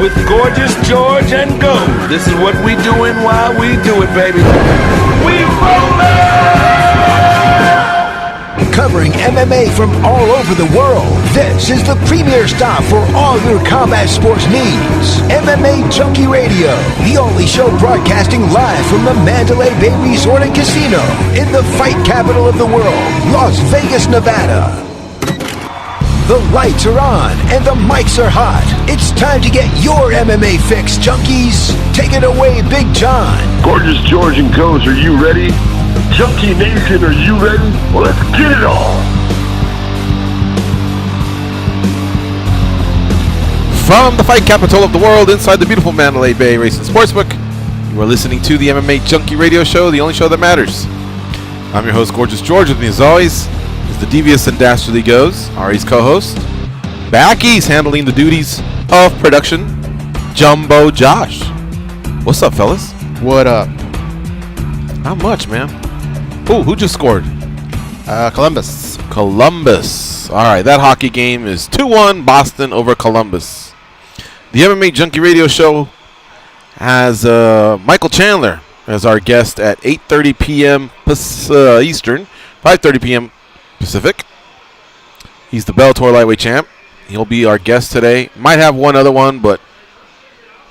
with Gorgeous George and Gold. This is what we doing while we do it, baby. We rolling! Covering MMA from all over the world, this is the premier stop for all your combat sports needs. MMA Junkie Radio, the only show broadcasting live from the Mandalay Bay Resort and Casino in the fight capital of the world, Las Vegas, Nevada. The lights are on and the mics are hot. It's time to get your MMA fix, junkies. Take it away, Big John. Gorgeous George and Goes, are you ready? Junkie Nation, are you ready? Well, let's get it on. From the fight capital of the world, inside the beautiful Mandalay Bay Racing Sportsbook, you are listening to the MMA Junkie Radio Show, the only show that matters. I'm your host, Gorgeous George. With me, as always, is the devious and dastardly Goes, Ari's co-host. Backy's handling the duties of production, Jumbo Josh. What's up, fellas? What up? Not much, man. Ooh, who just scored? Columbus. All right, that hockey game is 2-1 Boston over Columbus. The MMA Junkie Radio Show has Michael Chandler as our guest at 8:30 p.m. Eastern, 5:30 p.m. Pacific. He's the Bellator lightweight champ. He'll be our guest today. Might have one other one, but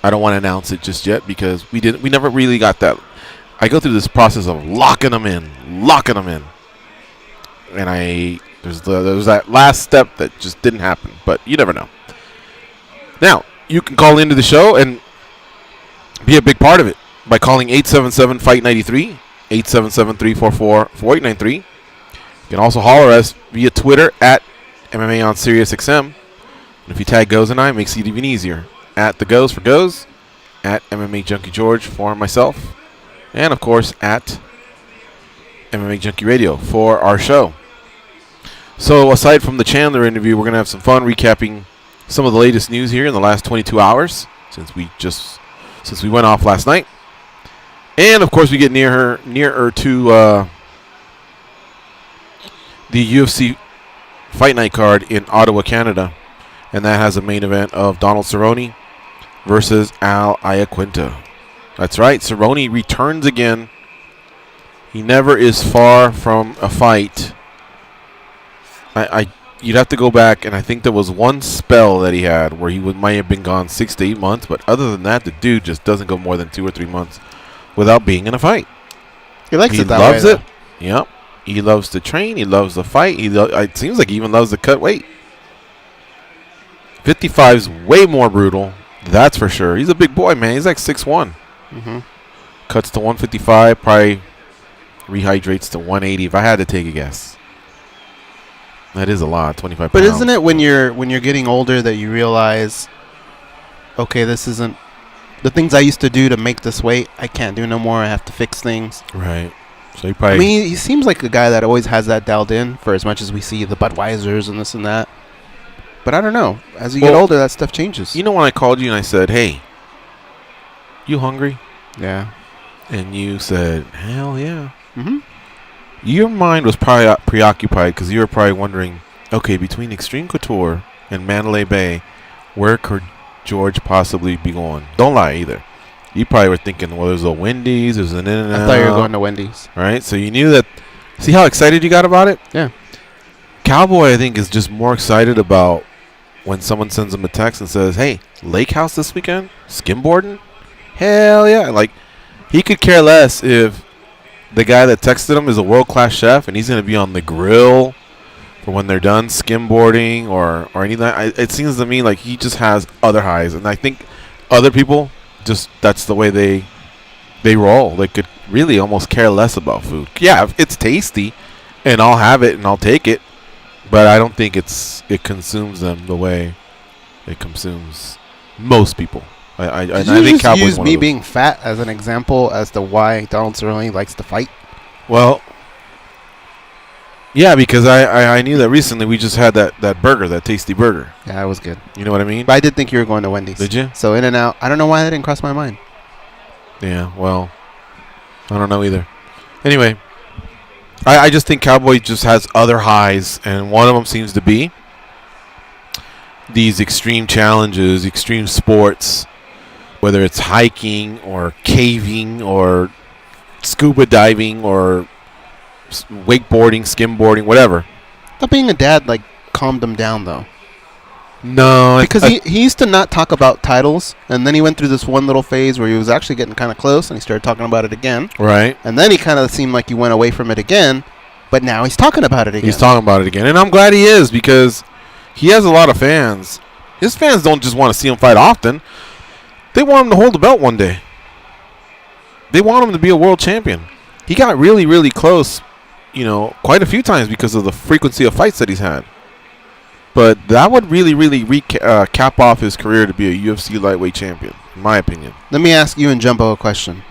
I don't want to announce it just yet because we never really got that. I go through this process of locking them in, and there's that last step that just didn't happen, but you never know. Now, you can call into the show and be a big part of it by calling 877-FIGHT-93, 877-344-4893. You can also holler at us via Twitter at MMA on SiriusXM. And if you tag Goes and I, it makes it even easier. At the Goes for Goes, at MMA Junkie George for myself, and of course at MMA Junkie Radio for our show. So aside from the Chandler interview, we're going to have some fun recapping some of the latest news here in the last 22 hours since we went off last night. And of course we get nearer to the UFC Fight Night card in Ottawa, Canada. And that has a main event of Donald Cerrone versus Al Iaquinta. That's right, Cerrone returns again. He never is far from a fight. You'd have to go back, and I think there was one spell that he had where he might have been gone 6 to 8 months. But other than that, the dude just doesn't go more than 2 or 3 months without being in a fight. He likes it that way. He loves it. Though. Yep. He loves to train. He loves the fight. It seems like he even loves to cut weight. 55's way more brutal. That's for sure. He's a big boy, man. He's like 6'1". Mm-hmm. Cuts to 155, probably rehydrates to 180 if I had to take a guess. That is a lot, 25 But pounds. isn't it when you're getting older that you realize, okay, this isn't the things I used to do to make this weight, I can't do no more. I have to fix things. Right. So he probably. I mean, he seems like a guy that always has that dialed in for as much as we see the Budweisers and this and that. But I don't know. As you get older, that stuff changes. You know when I called you and I said, hey, you hungry? Yeah. And you said, hell yeah. Mm-hmm. Your mind was probably preoccupied because you were probably wondering, okay, between Extreme Couture and Mandalay Bay, where could George possibly be going? Don't lie either. You probably were thinking, well, there's a Wendy's, there's an In-N-Out. I thought you were going to Wendy's. Right? So you knew that. See how excited you got about it? Yeah. Cowboy, I think, is just more excited about when someone sends him a text and says, hey, Lake House this weekend? Skimboarding? Hell yeah. Like, he could care less if the guy that texted him is a world-class chef and he's going to be on the grill for when they're done skimboarding or anything. It seems to me like he just has other highs. And I think other people, just that's the way they roll. They could really almost care less about food. Yeah, it's tasty, and I'll have it and I'll take it. But I don't think it consumes them the way it consumes most people. I think Cowboys use me being fat as an example as to why Donald Cerrone likes to fight. Well, yeah, because I knew that recently we just had that burger, that tasty burger. Yeah, it was good. You know what I mean? But I did think you were going to Wendy's. Did you? So In-N-Out. I don't know why that didn't cross my mind. Yeah, well, I don't know either. Anyway, I just think Cowboy just has other highs, and one of them seems to be these extreme challenges, extreme sports, whether it's hiking or caving or scuba diving or wakeboarding, skimboarding, whatever. Not being a dad, like, calmed him down, though. No. Because he used to not talk about titles, and then he went through this one little phase where he was actually getting kind of close, and he started talking about it again. Right. And then he kind of seemed like he went away from it again, but now he's talking about it again. He's talking about it again. And I'm glad he is, because he has a lot of fans. His fans don't just want to see him fight often. They want him to hold the belt one day. They want him to be a world champion. He got really, really close, quite a few times because of the frequency of fights that he's had. But that would really cap off his career to be a UFC lightweight champion, in my opinion. Let me ask you and Jumbo a question.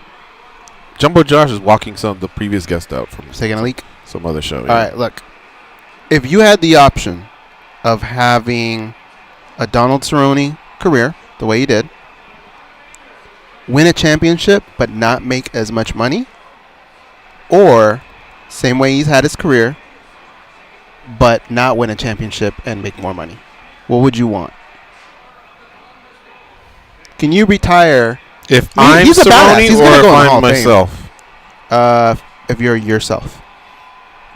Jumbo Josh is walking the previous guest out from taking a leak. Some other show. All right, look. If you had the option of having a Donald Cerrone career, the way he did, win a championship but not make as much money, or same way he's had his career but not win a championship and make more money, what would you want? Can you retire? If I'm Cerrone or if I'm myself? If you're yourself.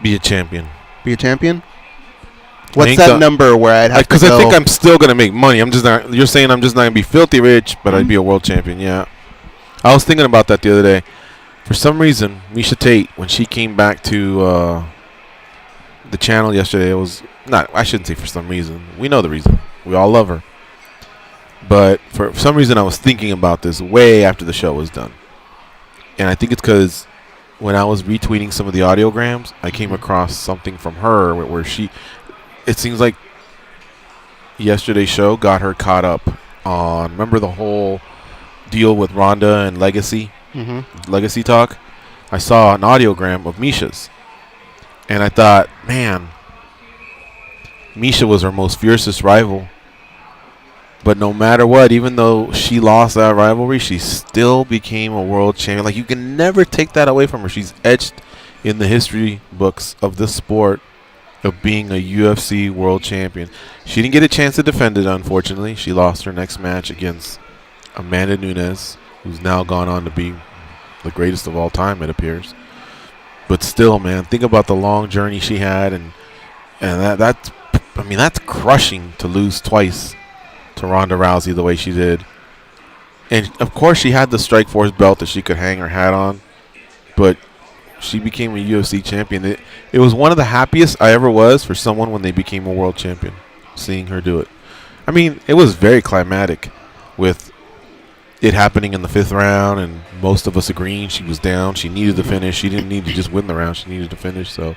Be a champion. Be a champion? What's that number where I'd have to go? Because I think I'm still going to make money. I'm just not. You're saying I'm just not going to be filthy rich, but I'd be a world champion, yeah. I was thinking about that the other day. For some reason, Miesha Tate, when she came back to the channel yesterday, it was not. I shouldn't say for some reason. We know the reason. We all love her. But for some reason, I was thinking about this way after the show was done. And I think it's because when I was retweeting some of the audiograms, I came across something from her where she, it seems like yesterday's show got her caught up on, remember the whole deal with Ronda and Legacy? Legacy talk? I saw an audiogram of Miesha's. And I thought, man, Miesha was her most fiercest rival. But no matter what, even though she lost that rivalry, she still became a world champion. Like, you can never take that away from her. She's etched in the history books of this sport of being a UFC world champion. She didn't get a chance to defend it, unfortunately. She lost her next match against Amanda Nunes, who's now gone on to be the greatest of all time, it appears. But still, man, think about the long journey she had, and that's crushing to lose twice to Ronda Rousey the way she did. And of course she had the Strikeforce belt that she could hang her hat on, but she became a UFC champion. It was one of the happiest I ever was for someone when they became a world champion, seeing her do it. I mean, it was very climatic with it happening in the 5th round and most of us agreeing she was down. She needed to finish. She didn't need to just win the round. She needed to finish. So,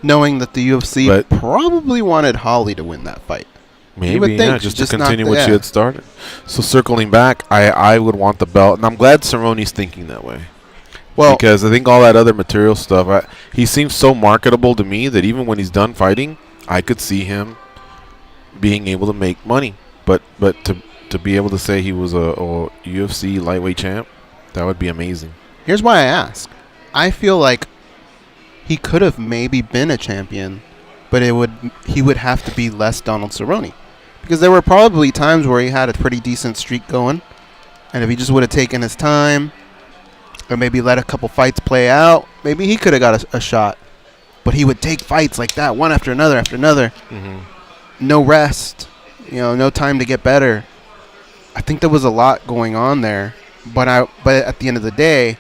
knowing that the UFC probably wanted Holly to win that fight. Maybe, yeah, just to continue what she had started. So circling back, I would want the belt, and I'm glad Cerrone's thinking that way. Well, because I think all that other material stuff, he seems so marketable to me that even when he's done fighting, I could see him being able to make money. But to be able to say he was a UFC lightweight champ, that would be amazing. Here's why I ask. I feel like he could have maybe been a champion, but he would have to be less Donald Cerrone. Because there were probably times where he had a pretty decent streak going, and if he just would have taken his time or maybe let a couple fights play out, maybe he could have got a shot. But he would take fights like that, one after another after another. No rest, no time to get better. I think there was a lot going on there, but at the end of the day,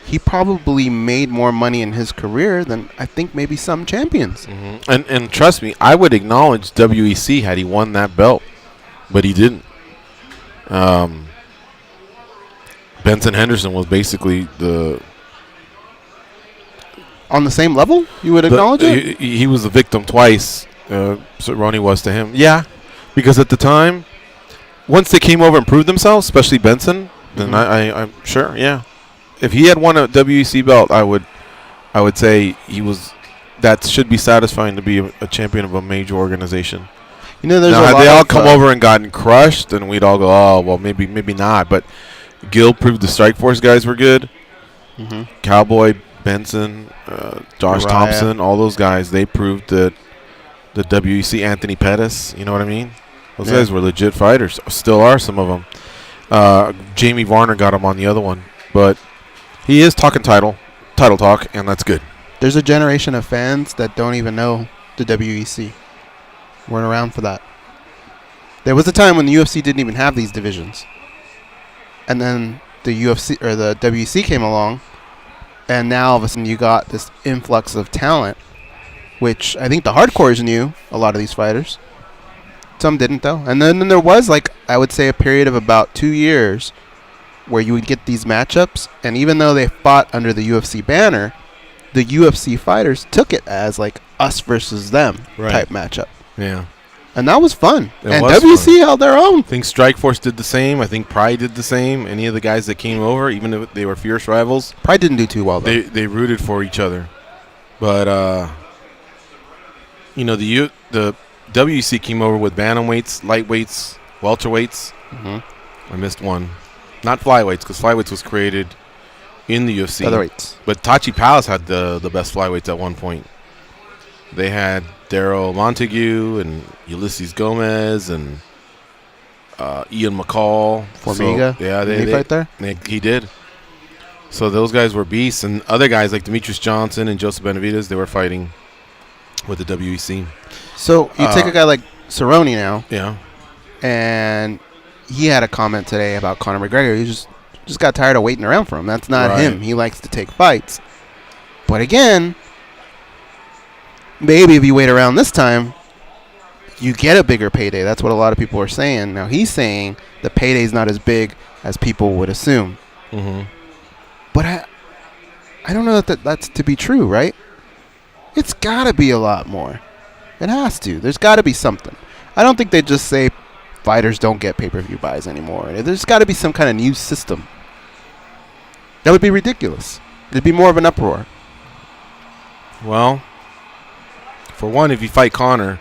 he probably made more money in his career than I think maybe some champions. And trust me, I would acknowledge WEC had he won that belt, but he didn't. Benson Henderson was basically on the same level. You would acknowledge it. He was the victim twice. Cerrone was to him, yeah, because at the time, once they came over and proved themselves, especially Benson, then I'm sure, yeah. If he had won a WEC belt, I would say that should be satisfying to be a champion of a major organization. There's now, had they all come over and gotten crushed, and we'd all go, oh, well, maybe not. But Gil proved the Strikeforce guys were good. Cowboy, Benson, Josh Thompson, all those guys, they proved that the WEC Anthony Pettis. You know what I mean? Those Yeah. guys were legit fighters. Still are, some of them. Jamie Varner got him on the other one. But he is talking title talk, and that's good. There's a generation of fans that don't even know the WEC. Weren't around for that. There was a time when the UFC didn't even have these divisions. And then the UFC or the WEC came along, and now all of a sudden you got this influx of talent, which I think the hardcores knew, a lot of these fighters. Some didn't, though. And then there was, like, I would say a period of about 2 years where you would get these matchups, and even though they fought under the UFC banner, the UFC fighters took it as, like, us versus them type matchup. Yeah. And that was fun. It and was WC fun. held their own. I think Strikeforce did the same. I think Pride did the same. Any of the guys that came over, even if they were fierce rivals, Pride didn't do too well, though. they rooted for each other. But the WEC came over with bantamweights, lightweights, welterweights. I missed one, not flyweights, because flyweights was created in the UFC. Featherweights. But Tachi Palace had the best flyweights at one point. They had Daryl Montague and Ulysses Gomez and Ian McCall. Formiga. So, yeah, Did he fight there? He did. So those guys were beasts, and other guys like Demetrius Johnson and Joseph Benavidez, they were fighting with the WEC. So you take a guy like Cerrone now, Yeah. and he had a comment today about Conor McGregor. He just got tired of waiting around for him. That's not Right. him. He likes to take fights. But again, maybe if you wait around this time, you get a bigger payday. That's what a lot of people are saying. Now he's saying the payday's not as big as people would assume. Mm-hmm. But I don't know that that's to be true, right? It's got to be a lot more. It has to. There's got to be something. I don't think they just say fighters don't get pay-per-view buys anymore. There's got to be some kind of new system. That would be ridiculous. There'd be more of an uproar. Well, for one, if you fight Conor,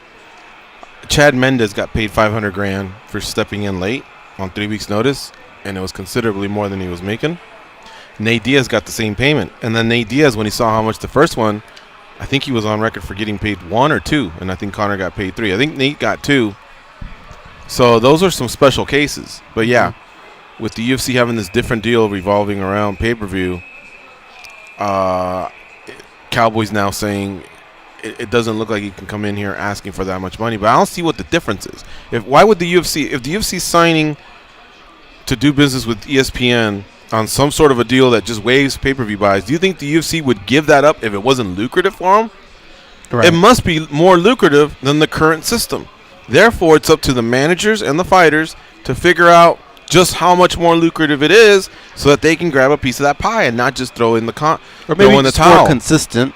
Chad Mendes got paid $500,000 for stepping in late on 3 weeks' notice, and it was considerably more than he was making. Nate Diaz got the same payment, and then Nate Diaz, when he saw how much the first one, I think he was on record for getting paid 1 or 2, and I think Conor got paid 3. I think Nate got 2. So those are some special cases. But yeah, with the UFC having this different deal revolving around pay-per-view, Cowboys now saying it doesn't look like he can come in here asking for that much money. But I don't see what the difference is. Why would the UFC, if the UFC signing to do business with ESPN on some sort of a deal that just waives pay-per-view buys, do you think the UFC would give that up if it wasn't lucrative for them? Right. It must be more lucrative than the current system. Therefore, it's up to the managers and the fighters to figure out just how much more lucrative it is so that they can grab a piece of that pie and not just throw in the Or maybe throw in the just more towel. consistent.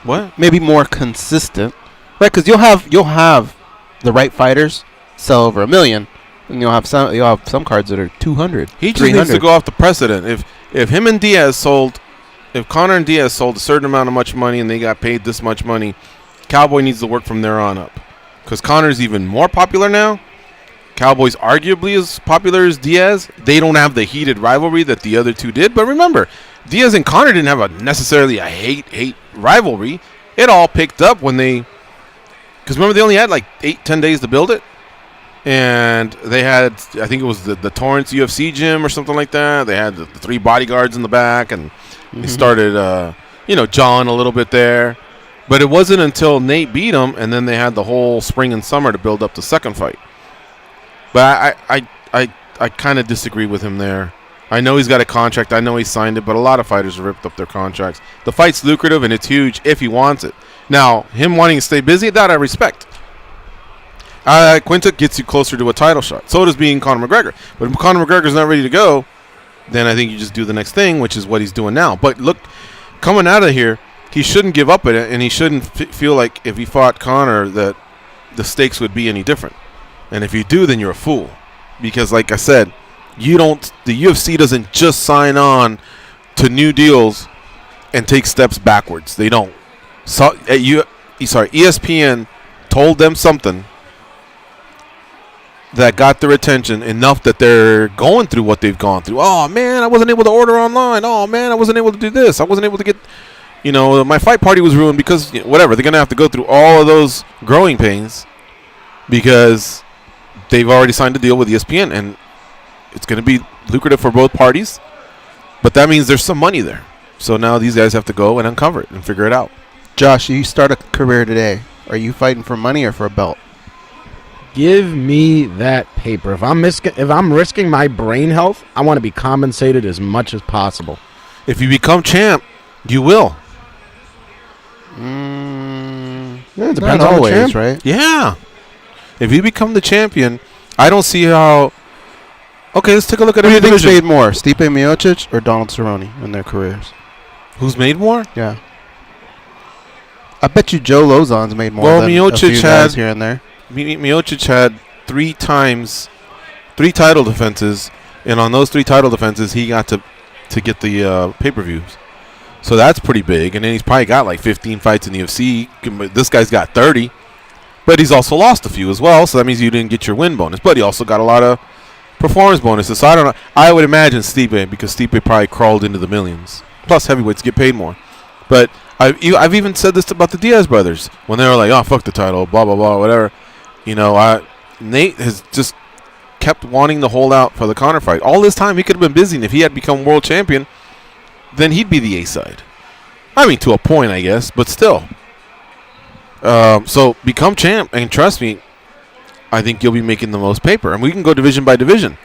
What? Maybe more consistent. Right, because you'll have the right fighters sell over $1 million, and you'll have some cards that are 200. He just 300. needs to go off the precedent. If him and Diaz sold, if Conor and Diaz sold a certain amount of much money and they got paid this much money, Cowboy needs to work from there on up. Because Conor's even more popular now. Cowboy's arguably as popular as Diaz. They don't have the heated rivalry that the other two did. But remember, Diaz and Conor didn't have necessarily a hate rivalry. It all picked up when they... Because remember, they only had like 8-10 days to build it. And they had, I think it was the Torrance UFC gym or something like that. They had the 3 bodyguards in the back. And they started, jawing a little bit there. But it wasn't until Nate beat him, and then they had the whole spring and summer to build up the second fight. But I kind of disagree with him there. I know he's got a contract. I know he signed it, but a lot of fighters have ripped up their contracts. The fight's lucrative, and it's huge if he wants it. Now, him wanting to stay busy, that I respect. Quinta gets you closer to a title shot. So does being Conor McGregor. But if Conor McGregor's not ready to go, then I think you just do the next thing, which is what he's doing now. But look, coming out of here, he shouldn't give up at it, and he shouldn't feel like if he fought Conor that the stakes would be any different. And if you do, then you're a fool. Because like I said, the UFC doesn't just sign on to new deals and take steps backwards. They don't. ESPN told them something that got their attention enough that they're going through what they've gone through. Oh, man, I wasn't able to order online. Oh, man, I wasn't able to do this. I wasn't able to get... my fight party was ruined because whatever. They're going to have to go through all of those growing pains because they've already signed a deal with ESPN, and it's going to be lucrative for both parties. But that means there's some money there. So now these guys have to go and uncover it and figure it out. Josh, you start a career today. Are you fighting for money or for a belt? Give me that paper. If I'm risking my brain health, I want to be compensated as much as possible. If you become champ, you will. Yeah, it depends Not on always, the champ. right? Yeah. If you become the champion, I don't see how. Okay, let's take a look at Who do you every think's division. made more, Stipe Miocic or Donald Cerrone in their careers? Who's made more? Yeah. I bet you Joe Lozon's made more Well, than a Miocic few guys had- here and there. Miocic had 3 title defenses, and on those 3 title defenses, he got to get the pay-per-views. So that's pretty big, and then he's probably got like 15 fights in the UFC. This guy's got 30, but he's also lost a few as well, so that means you didn't get your win bonus. But he also got a lot of performance bonuses, so I don't know. I would imagine Stipe, because Stipe probably crawled into the millions. Plus, heavyweights get paid more. But I've even said this about the Diaz brothers when they were like, "Oh, fuck the title, blah blah blah, whatever." Nate has just kept wanting to hold out for the Conor fight. All this time, he could have been busy, and if he had become world champion, then he'd be the A side. I mean, to a point, I guess, but still. So become champ, and trust me, I think you'll be making the most paper. And we can go division by division.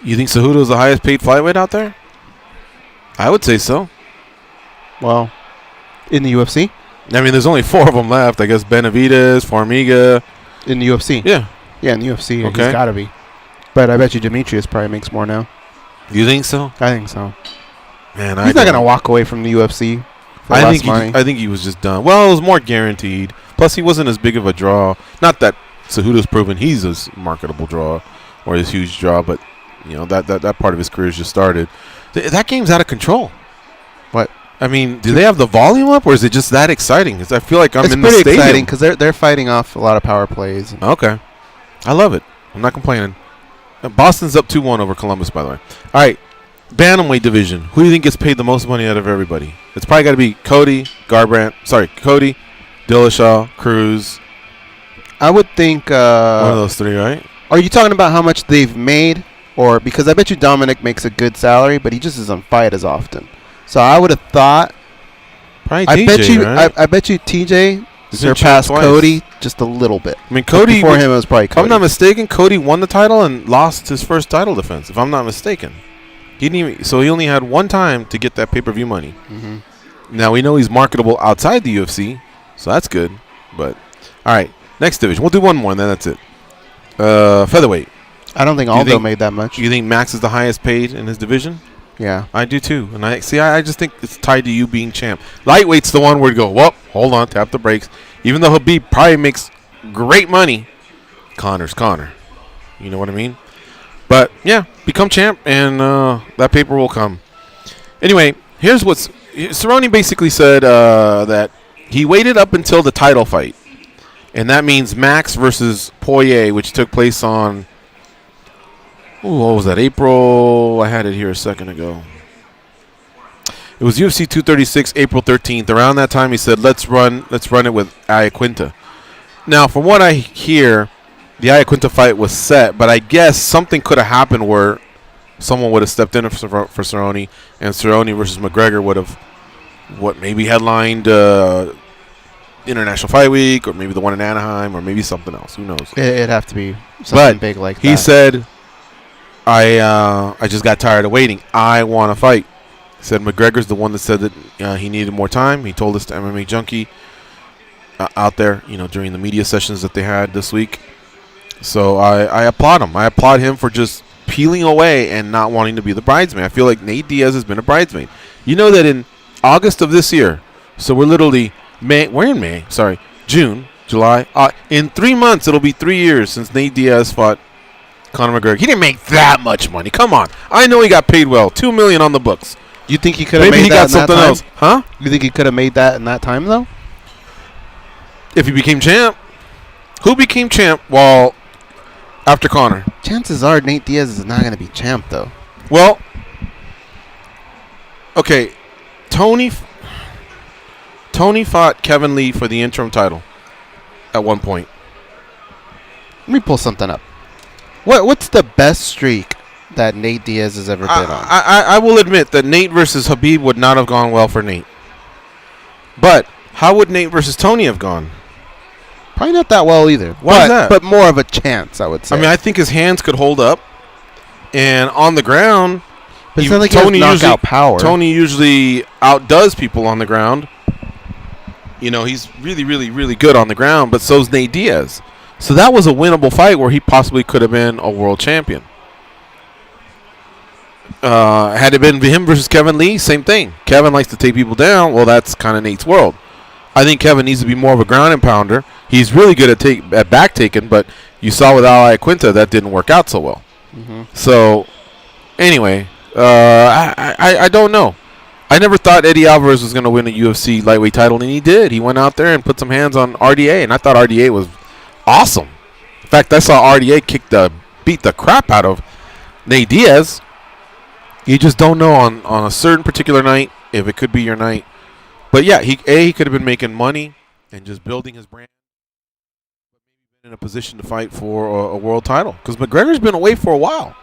You think Cejudo's the highest paid flyweight out there? I would say so. Well, in the UFC? I mean, there's only 4 of them left. I guess Benavidez, Formiga. In the UFC? Yeah. Yeah, in the UFC, Okay. he's got to be. But I bet you Demetrius probably makes more now. You think so? I think so. Man, He's not going to walk away from the UFC for I less think money. I think he was just done. Well, it was more guaranteed. Plus, he wasn't as big of a draw. Not that Cejudo's proven he's a marketable draw or this huge draw, but that part of his career has just started. That game's out of control. What? I mean, do they have the volume up, or is it just that exciting? 'Cause I feel like I'm it's in the pretty stadium. exciting because they're fighting off a lot of power plays. Okay, I love it. I'm not complaining. Boston's up 2-1 over Columbus, by the way. All right, bantamweight division. Who do you think gets paid the most money out of everybody? It's probably got to be Cody Dillashaw, Cruz. I would think. One of those 3, right? Are you talking about how much they've made, or because I bet you Dominic makes a good salary, but he just doesn't fight as often. So I would have thought. Probably I TJ, bet you. right? I bet you TJ He's been surpassed champ twice. Cody just a little bit. I mean, But Cody. before him, it was probably If Cody. I'm not mistaken, Cody won the title and lost his first title defense. If I'm not mistaken, he didn't even. So he only had one time to get that pay-per-view money. Mhm. Now we know he's marketable outside the UFC, so that's good. But all right, next division. We'll do one more, and then that's it. Featherweight. I don't think You Aldo think- made that much. You think Max is the highest paid in his division? Yeah. I do too, and I just think it's tied to you being champ. Lightweight's the one where you go, well, hold on, tap the brakes. Even though Habib probably makes great money, Conor's Conor. You know what I mean? But yeah, become champ, and that paper will come. Anyway, here's what's Cerrone basically said that he waited up until the title fight, and that means Max versus Poirier, which took place on. What was that? April. I had it here a second ago. It was UFC 236, April 13th. Around that time, he said, "Let's run it with Iaquinta." Now, from what I hear, the Iaquinta fight was set, but I guess something could have happened where someone would have stepped in for Cerrone, and Cerrone versus McGregor would have, maybe headlined International Fight Week, or maybe the one in Anaheim, or maybe something else. Who knows? It'd have to be something But big like that. he said, I just got tired of waiting. I want to fight. He said McGregor's the one that said that he needed more time. He told us to MMA Junkie out there, during the media sessions that they had this week. So I applaud him. I applaud him for just peeling away and not wanting to be the bridesmaid. I feel like Nate Diaz has been a bridesmaid. You know that in August of this year, so we're literally June, July. In 3 months, it'll be 3 years since Nate Diaz fought Conor McGregor. He didn't make that much money. Come on. I know he got paid well. $2 million on the books. You think he could have Maybe made he that got something in that else. time? Huh? You think he could have made that in that time, though? If he became champ. Who became champ after Conor? Chances are Nate Diaz is not going to be champ, though. Well, okay, Tony. Tony fought Kevin Lee for the interim title at one point. Let me pull something up. What's the best streak that Nate Diaz has ever been on? I will admit that Nate versus Habib would not have gone well for Nate. But how would Nate versus Tony have gone? Probably not that well either. Why is that? But more of a chance, I would say. I mean, I think his hands could hold up. And on the ground, but it's not like he has knockout power. Tony usually outdoes people on the ground. You know, he's really, really, really good on the ground, but so's Nate Diaz. So that was a winnable fight where he possibly could have been a world champion. Had it been him versus Kevin Lee, same thing. Kevin likes to take people down. Well, that's kind of Nate's world. I think Kevin needs to be more of a ground and pounder. He's really good at back taking, but you saw with Al Iaquinta that didn't work out so well. Mm-hmm. So, anyway, I don't know. I never thought Eddie Alvarez was going to win a UFC lightweight title, and he did. He went out there and put some hands on RDA, and I thought RDA was awesome. In fact, I saw RDA beat the crap out of Nate Diaz. You just don't know on a certain particular night if it could be your night. But yeah, he could have been making money and just building his brand, but maybe been in a position to fight for a world title because McGregor's been away for a while.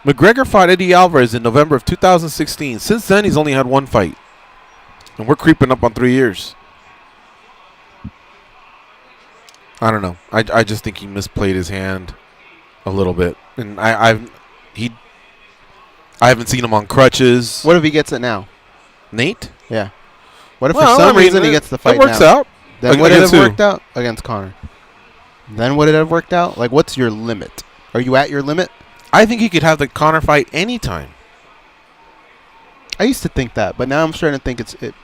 McGregor fought Eddie Alvarez in November of 2016. Since then, he's only had one fight, and we're creeping up on 3 years. I don't know. I just think he misplayed his hand a little bit, and I haven't seen him on crutches. What if he gets it now? Nate? Yeah. What if for some reason he gets the fight now? It works now? out. Then would it have worked out? Against Conor. Then would it have worked out? Like, what's your limit? Are you at your limit? I think he could have the Conor fight anytime. I used to think that, but now I'm starting to think it.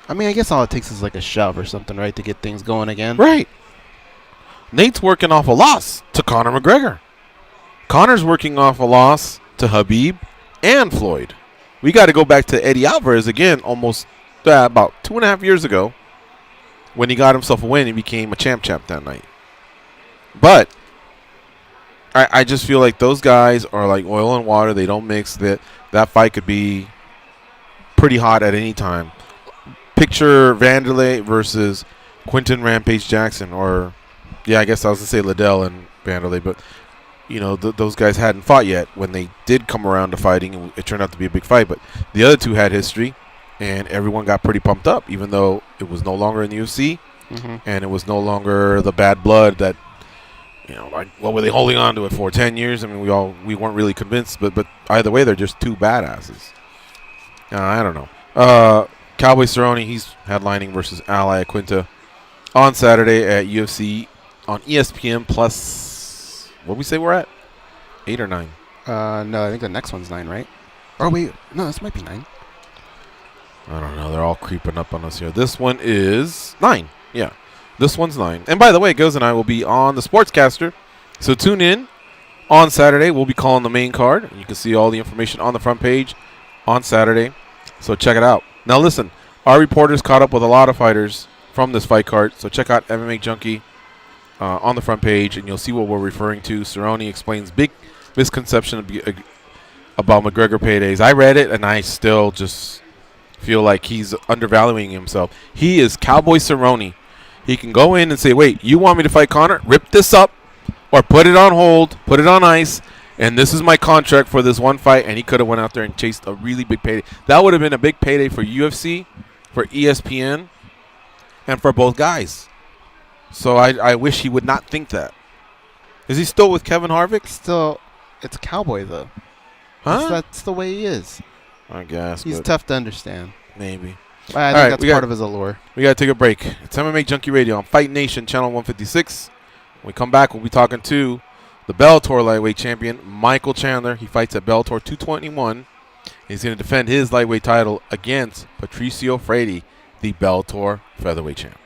I mean, I guess all it takes is like a shove or something, right, to get things going again. Right. Nate's working off a loss to Conor McGregor. Conor's working off a loss to Habib and Floyd. We got to go back to Eddie Alvarez again almost about 2.5 years ago when he got himself a win and became a champ that night. But I just feel like those guys are like oil and water. They don't mix. That fight could be pretty hot at any time. Picture Vanderlei versus Quinton Rampage Jackson, or I guess I was going to say Liddell and Vanderlei, but you know, those guys hadn't fought yet when they did come around to fighting, and it turned out to be a big fight. But the other two had history, and everyone got pretty pumped up, even though it was no longer in the UFC, and it was no longer the bad blood that, you know, like, what were they holding on to it for 10 years? I mean, we weren't really convinced, but either way, they're just two badasses. I don't know. Cowboy Cerrone, he's headlining versus Al Iaquinta on Saturday at UFC on ESPN Plus. What did we say we're at? 8 or 9? No, I think the next one's 9, right? Oh, wait. No, this might be 9. I don't know. They're all creeping up on us here. This one is 9. Yeah. This one's 9. And by the way, Goz and I will be on the Sportscaster. So tune in on Saturday. We'll be calling the main card. You can see all the information on the front page on Saturday. So check it out. Now listen, our reporters caught up with a lot of fighters from this fight card. So check out MMA Junkie on the front page, and you'll see what we're referring to. Cerrone explains big misconception about McGregor paydays. I read it, and I still just feel like he's undervaluing himself. He is Cowboy Cerrone. He can go in and say, wait, you want me to fight Conor? Rip this up or put it on hold, put it on ice, and this is my contract for this one fight, and he could have went out there and chased a really big payday. That would have been a big payday for UFC, for ESPN, and for both guys. So I wish he would not think that. Is he still with Kevin Harvick? Still, it's Cowboy, though. Huh? That's the way he is. I guess. He's tough to understand. Maybe. I think that's part of his allure. We got to take a break. It's MMA Junkie Radio on Fight Nation, Channel 156. When we come back, we'll be talking to the Bellator lightweight champion, Michael Chandler. He fights at Bellator 221. He's going to defend his lightweight title against Patricio Freire, the Bellator featherweight champ.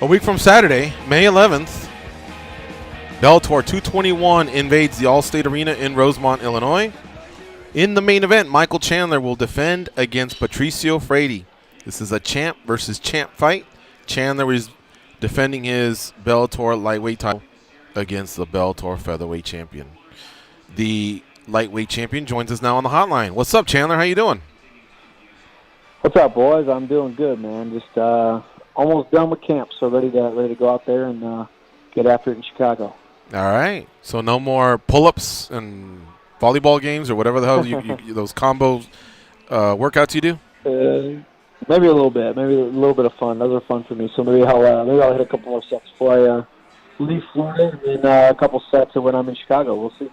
A week from Saturday, May 11th, Bellator 221 invades the Allstate Arena in Rosemont, Illinois. In the main event, Michael Chandler will defend against Patricio Freire. This is a champ versus champ fight. Chandler is defending his Bellator lightweight title against the Bellator featherweight champion. The lightweight champion joins us now on the hotline. What's up, Chandler? How you doing? What's up, boys? I'm doing good, man. Just almost done with camp, so ready to go out there and get after it in Chicago. All right. So no more pull-ups and volleyball games or whatever the hell you those combo workouts you do. Maybe a little bit. Maybe a little bit of fun. Those are fun for me. So maybe I'll hit a couple more sets before I leave Florida, and then a couple sets when I'm in Chicago. We'll see.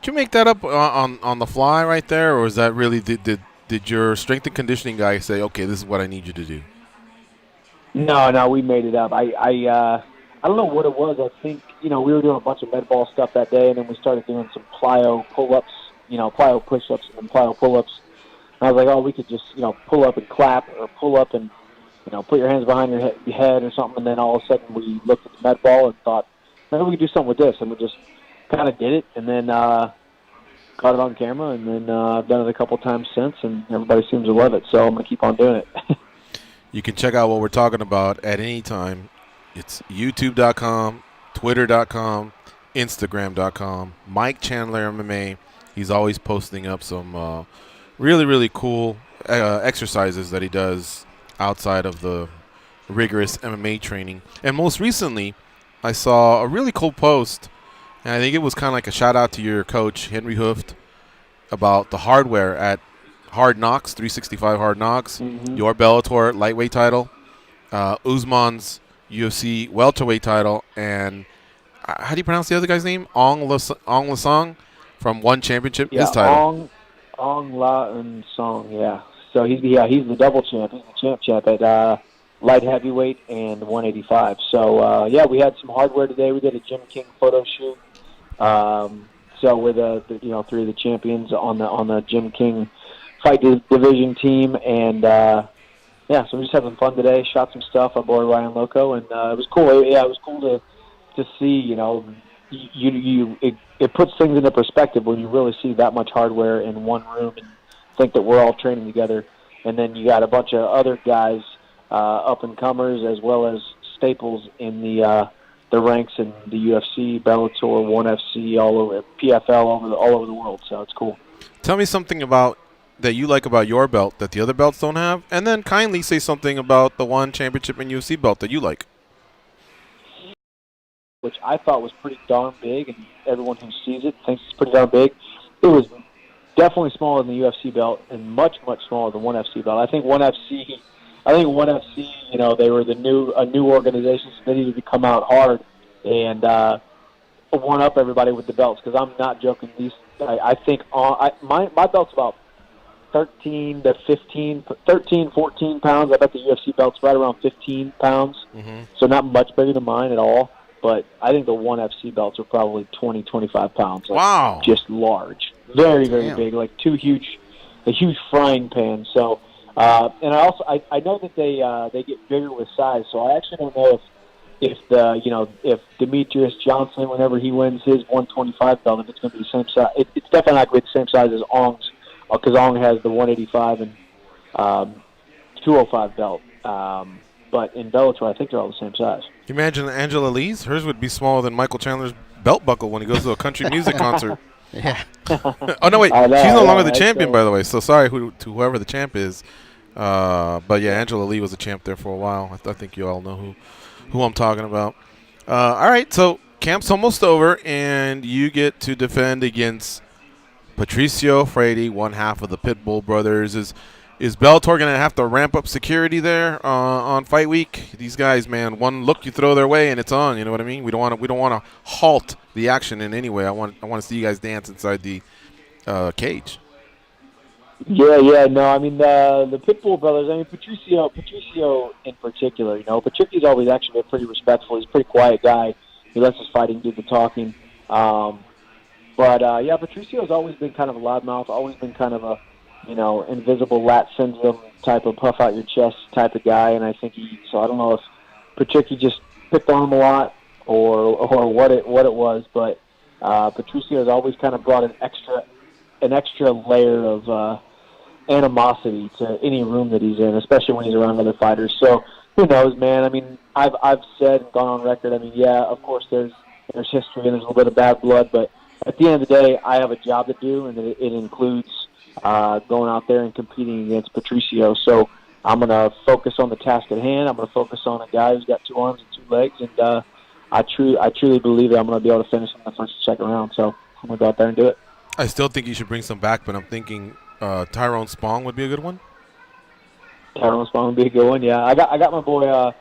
Did you make that up on the fly right there, or is that really did your strength and conditioning guy say, okay, this is what I need you to do? No, we made it up. I don't know what it was. I think, we were doing a bunch of med ball stuff that day, and then we started doing some plyo pull-ups, plyo push-ups and then plyo pull-ups. And I was like, we could just, pull up and clap or pull up and, put your hands behind your head or something. And then all of a sudden we looked at the med ball and thought, maybe we could do something with this. And we just kind of did it and then got it on camera. And then I've done it a couple times since, and everybody seems to love it. So I'm going to keep on doing it. You can check out what we're talking about at any time. It's youtube.com, twitter.com, instagram.com. Mike Chandler MMA. He's always posting up some really, really cool exercises that he does outside of the rigorous MMA training. And most recently, I saw a really cool post, and I think it was kind of like a shout-out to your coach, Henry Hooft, about the hardware at Hard Knocks, 365 Hard Knocks, your Bellator lightweight title, Usman's UFC welterweight title, and how do you pronounce the other guy's name? Ong Lasong from One Championship, his title. Ong La and Song, yeah. So he's the double champ. He's the champ at light heavyweight and 185. So we had some hardware today. We did a Jim King photo shoot. So we're the three of the champions on the Jim King fight division team, and so we're just having fun today. Shot some stuff. Our boy Ryan Loco, and it was cool. Yeah, it was cool to see. It puts things into perspective when you really see that much hardware in one room and think that we're all training together. And then you got a bunch of other guys, up and comers, as well as staples in the ranks in the UFC, Bellator, ONE FC, all over PFL, all over the world. So it's cool. Tell me something about that you like about your belt that the other belts don't have, and then kindly say something about the One Championship and UFC belt that you like. Which I thought was pretty darn big, and everyone who sees it thinks it's pretty darn big. It was definitely smaller than the UFC belt, and much, much smaller than ONE FC belt. I think ONE FC, they were a new organization, so they needed to come out hard and one up everybody with the belts. Because I'm not joking. I think my belt's about 13, 14 pounds. I bet the UFC belt's right around 15 pounds, so not much bigger than mine at all. But I think the ONE FC belts are probably 20, 25 pounds. Wow. Just large. Very, very big, like a huge frying pan. So, and I know that they get bigger with size, so I actually don't know if Demetrius Johnson, whenever he wins his 125 belt, if it's going to be the same size. It's definitely not going to be the same size as Ong's, because Ong has the 185 and 205 belt. But in Bellator, I think they're all the same size. Can you imagine Angela Lee's? Hers would be smaller than Michael Chandler's belt buckle when he goes to a country music concert. Yeah. Oh, no, wait. She's no longer the champion, by the way. So sorry to whoever the champ is. But, yeah, Angela Lee was a champ there for a while. I think you all know who I'm talking about. All right, so camp's almost over, and you get to defend against Patricio Freire, one half of the Pitbull brothers. Is Bellator going to have to ramp up security there on fight week? These guys, man, one look you throw their way and it's on. You know what I mean? We don't want to halt the action in any way. I want to see you guys dance inside the cage. Yeah. No, I mean the Pitbull brothers. I mean Patricio in particular. Patricio's always actually been pretty respectful. He's a pretty quiet guy. He lets his fighting do the talking. But Patricio's always been kind of a loudmouth. Always been kind of a invisible lat syndrome type of puff out your chest type of guy, and I think so I don't know Patricky just picked on him a lot, or what it was. But Patricio has always kind of brought an extra layer of animosity to any room that he's in, especially when he's around other fighters. So who knows, man? I mean, I've said and gone on record. I mean, yeah, of course there's history and there's a little bit of bad blood, but at the end of the day, I have a job to do, and it includes going out there and competing against Patricio. So I'm going to focus on the task at hand. I'm going to focus on a guy who's got 2 arms and 2 legs, and I truly believe that I'm going to be able to finish in the first or second round. So I'm going to go out there and do it. I still think you should bring some back, but I'm thinking Tyrone Spong would be a good one. Tyrone Spong would be a good one. Yeah, I got my boy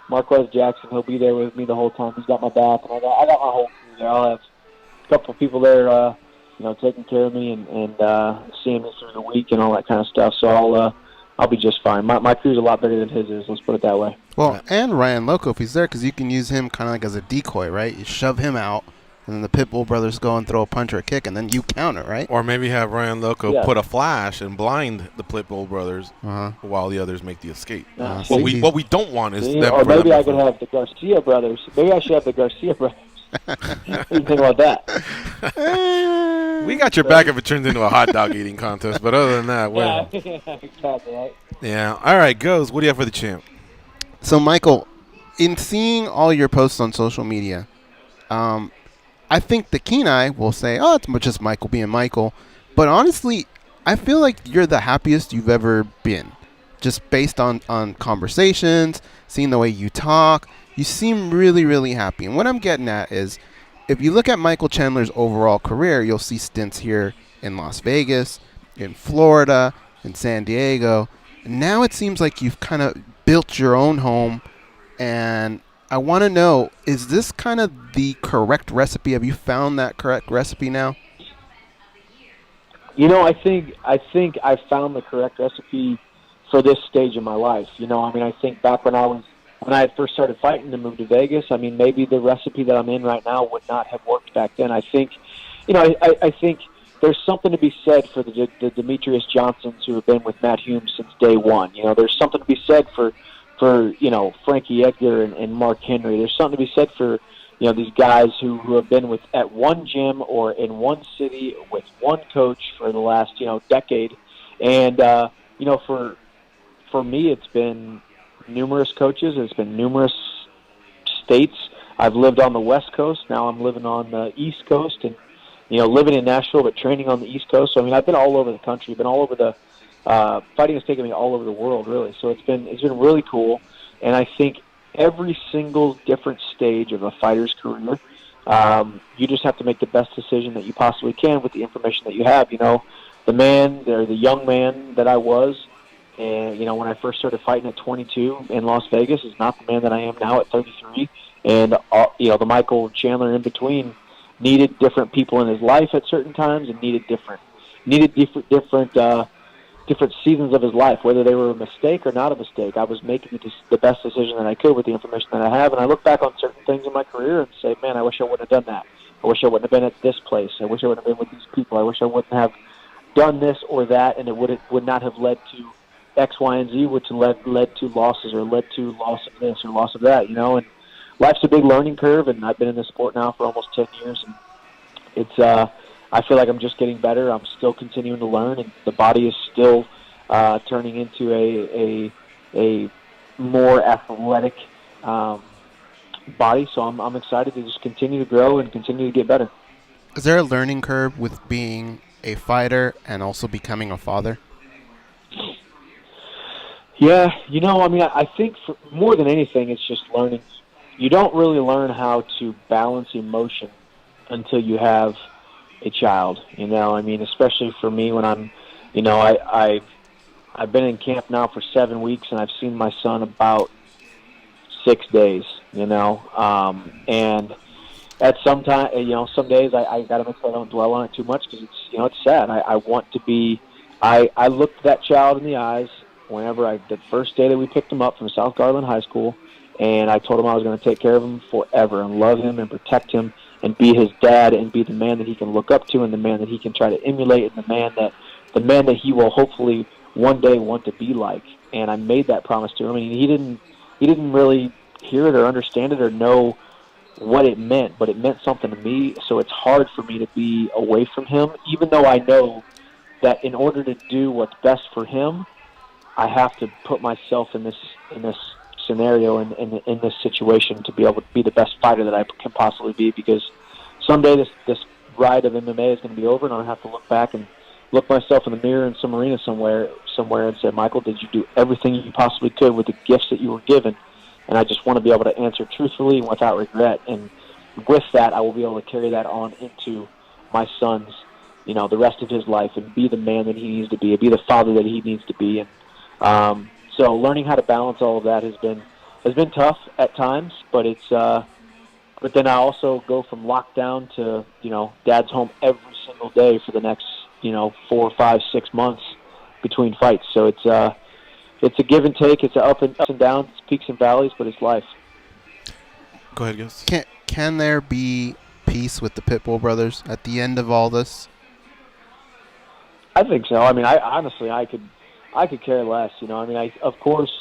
Marquez Jackson. He'll be there with me the whole time. He's got my back, and I got my whole crew there. I'll have a couple of people there, taking care of me and seeing me through the week and all that kind of stuff. So I'll be just fine. My crew's a lot better than his is. Let's put it that way. Well, and Ryan Loco, if he's there, because you can use him kind of like as a decoy, right? You shove him out, and then the Pitbull brothers go and throw a punch or a kick, and then you counter, right? Or maybe have Ryan Loco put a flash and blind the Pitbull brothers while the others make the escape. What we don't want is them. Or maybe I could have the Garcia brothers. Maybe I should have the Garcia brothers. What do you think about that? We got your back if it turns into a hot dog eating contest, but other than that, well. Exactly, right? Yeah. All right, Goes. What do you have for the champ? So, Michael, in seeing all your posts on social media, I think the keen eye will say, oh, it's just Michael being Michael. But honestly, I feel like you're the happiest you've ever been. Just based on conversations, seeing the way you talk, you seem really, really happy. And what I'm getting at is, if you look at Michael Chandler's overall career, you'll see stints here in Las Vegas, in Florida, in San Diego. And now it seems like you've kind of built your own home, and I want to know, is this kind of the correct recipe? Have you found that correct recipe now? I think I found the correct recipe for this stage of my life. I think back when I had first started fighting and moved to Vegas, I mean, maybe the recipe that I'm in right now would not have worked back then. I think, I think there's something to be said for the Demetrius Johnsons who have been with Matt Hume since day one. There's something to be said for Frankie Edgar and Mark Henry. There's something to be said for these guys who have been at one gym or in one city with one coach for the last decade. And for me, it's been numerous coaches. It's been numerous states. I've lived on the West Coast. Now I'm living on the East Coast, and living in Nashville, but training on the East Coast. So I've been all over the country. Been all over the fighting has taken me all over the world, really. So it's been really cool. And I think every single different stage of a fighter's career, you just have to make the best decision that you possibly can with the information that you have. The young man that I was, and when I first started fighting at 22 in Las Vegas, is not the man that I am now at 33. And the Michael Chandler in between needed different people in his life at certain times, and needed different seasons of his life, whether they were a mistake or not a mistake. I was making the best decision that I could with the information that I have, and I look back on certain things in my career and say, man, I wish I wouldn't have done that. I wish I wouldn't have been at this place. I wish I wouldn't have been with these people. I wish I wouldn't have done this or that, and it would not have led to X, Y, and Z, which led to losses, or led to loss of this or loss of that, And life's a big learning curve, and I've been in this sport now for almost 10 years, and it's I feel like I'm just getting better. I'm still continuing to learn, and the body is still turning into a more athletic body. So I'm excited to just continue to grow and continue to get better. Is there a learning curve with being a fighter and also becoming a father? Yeah, I think more than anything, it's just learning. You don't really learn how to balance emotion until you have a child, especially for me when I'm, I've been in camp now for 7 weeks, and I've seen my son about 6 days, and at some time, some days I got to make sure I don't dwell on it too much, because it's sad. I want to be, I looked that child in the eyes whenever the first day that we picked him up from South Garland High School, and I told him I was going to take care of him forever and love him and protect him and be his dad and be the man that he can look up to and the man that he can try to emulate and the man that he will hopefully one day want to be like. And I made that promise to him, and he didn't really hear it or understand it or know what it meant, but it meant something to me. So it's hard for me to be away from him, even though I know that in order to do what's best for him, I have to put myself in this scenario and in this situation to be able to be the best fighter that I can possibly be. Because someday this ride of MMA is going to be over, and I'll have to look back and look myself in the mirror in some arena somewhere and say, Michael, did you do everything you possibly could with the gifts that you were given? And I just want to be able to answer truthfully and without regret. And with that, I will be able to carry that on into my son's, the rest of his life, and be the man that he needs to be the father that he needs to be. And so learning how to balance all of that has been tough at times, but it's but then I also go from lockdown to dad's home every single day for the next 4, 5, 6 months between fights. So it's a give and take. It's ups and downs, it's peaks and valleys, but it's life. Go ahead, Gus. Can there be peace with the Pitbull brothers at the end of all this? I think so. I mean, I could care less. I mean, of course,